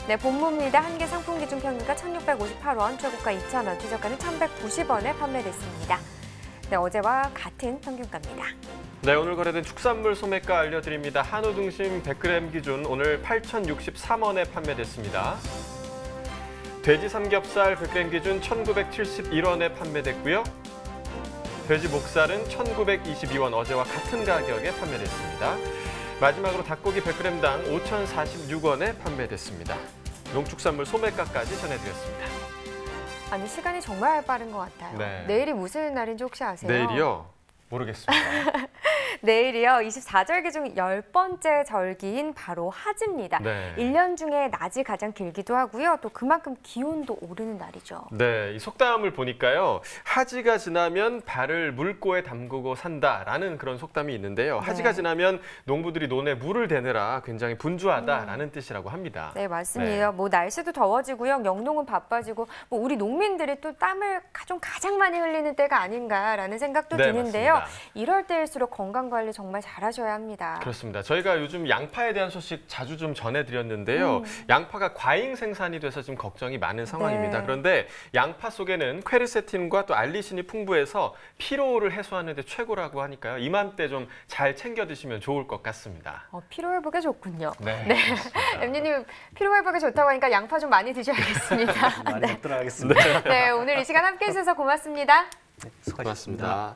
네, 본무입니다. 한 개 상품 기준 평균가 1,658원, 최고가 2,000원, 최저가는 1,190원에 판매됐습니다. 네, 어제와 같은 평균가입니다. 네, 오늘 거래된 축산물 소매가 알려드립니다. 한우 등심 100g 기준 오늘 8,063원에 판매됐습니다. 돼지 삼겹살 100g 기준 1,971원에 판매됐고요. 돼지 목살은 1,922원, 어제와 같은 가격에 판매됐습니다. 마지막으로 닭고기 100g당 5,046원에 판매됐습니다. 농축산물 소매가까지 전해드렸습니다. 아니, 시간이 정말 빠른 것 같아요. 네. 내일이 무슨 날인지 혹시 아세요? 내일이요? 모르겠습니다. 내일이요. 24절기 중 10번째 절기인 바로 하지입니다. 네. 1년 중에 낮이 가장 길기도 하고요. 또 그만큼 기온도 오르는 날이죠. 네, 이 속담을 보니까요. 하지가 지나면 발을 물고에 담그고 산다라는 그런 속담이 있는데요. 하지가 지나면 농부들이 논에 물을 대느라 굉장히 분주하다라는 뜻이라고 합니다. 네, 맞습니다. 뭐 날씨도 더워지고요. 영농은 바빠지고 뭐 우리 농민들이 또 땀을 가장 많이 흘리는 때가 아닌가라는 생각도 네, 드는데요. 맞습니다. 이럴 때일수록 건강 건강 관리 정말 잘하셔야 합니다. 그렇습니다. 저희가 요즘 양파에 대한 소식 자주 좀 전해드렸는데요. 양파가 과잉 생산이 돼서 지금 걱정이 많은 상황입니다. 네. 그런데 양파 속에는 퀘르세틴과 또 알리신이 풍부해서 피로를 해소하는 데 최고라고 하니까요. 이맘때 좀 잘 챙겨 드시면 좋을 것 같습니다. 피로회복에 좋군요. 네. 엠디님 피로회복에 좋다고 하니까 양파 좀 많이 드셔야겠습니다. 많이 먹도록 하겠습니다. 네, 오늘 이 시간 함께해 주셔서 고맙습니다. 고맙습니다.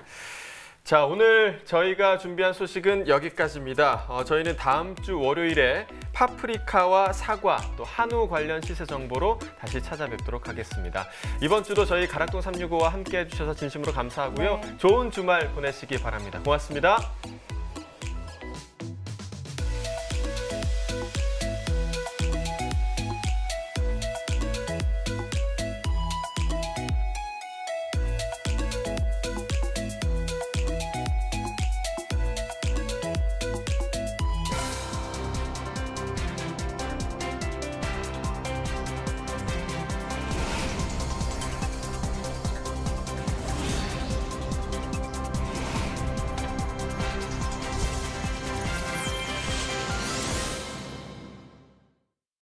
자, 오늘 저희가 준비한 소식은 여기까지입니다. 저희는 다음 주 월요일에 파프리카와 사과, 또 한우 관련 시세 정보로 다시 찾아뵙도록 하겠습니다. 이번 주도 저희 가락동 365와 함께해 주셔서 진심으로 감사하고요. 좋은 주말 보내시기 바랍니다. 고맙습니다.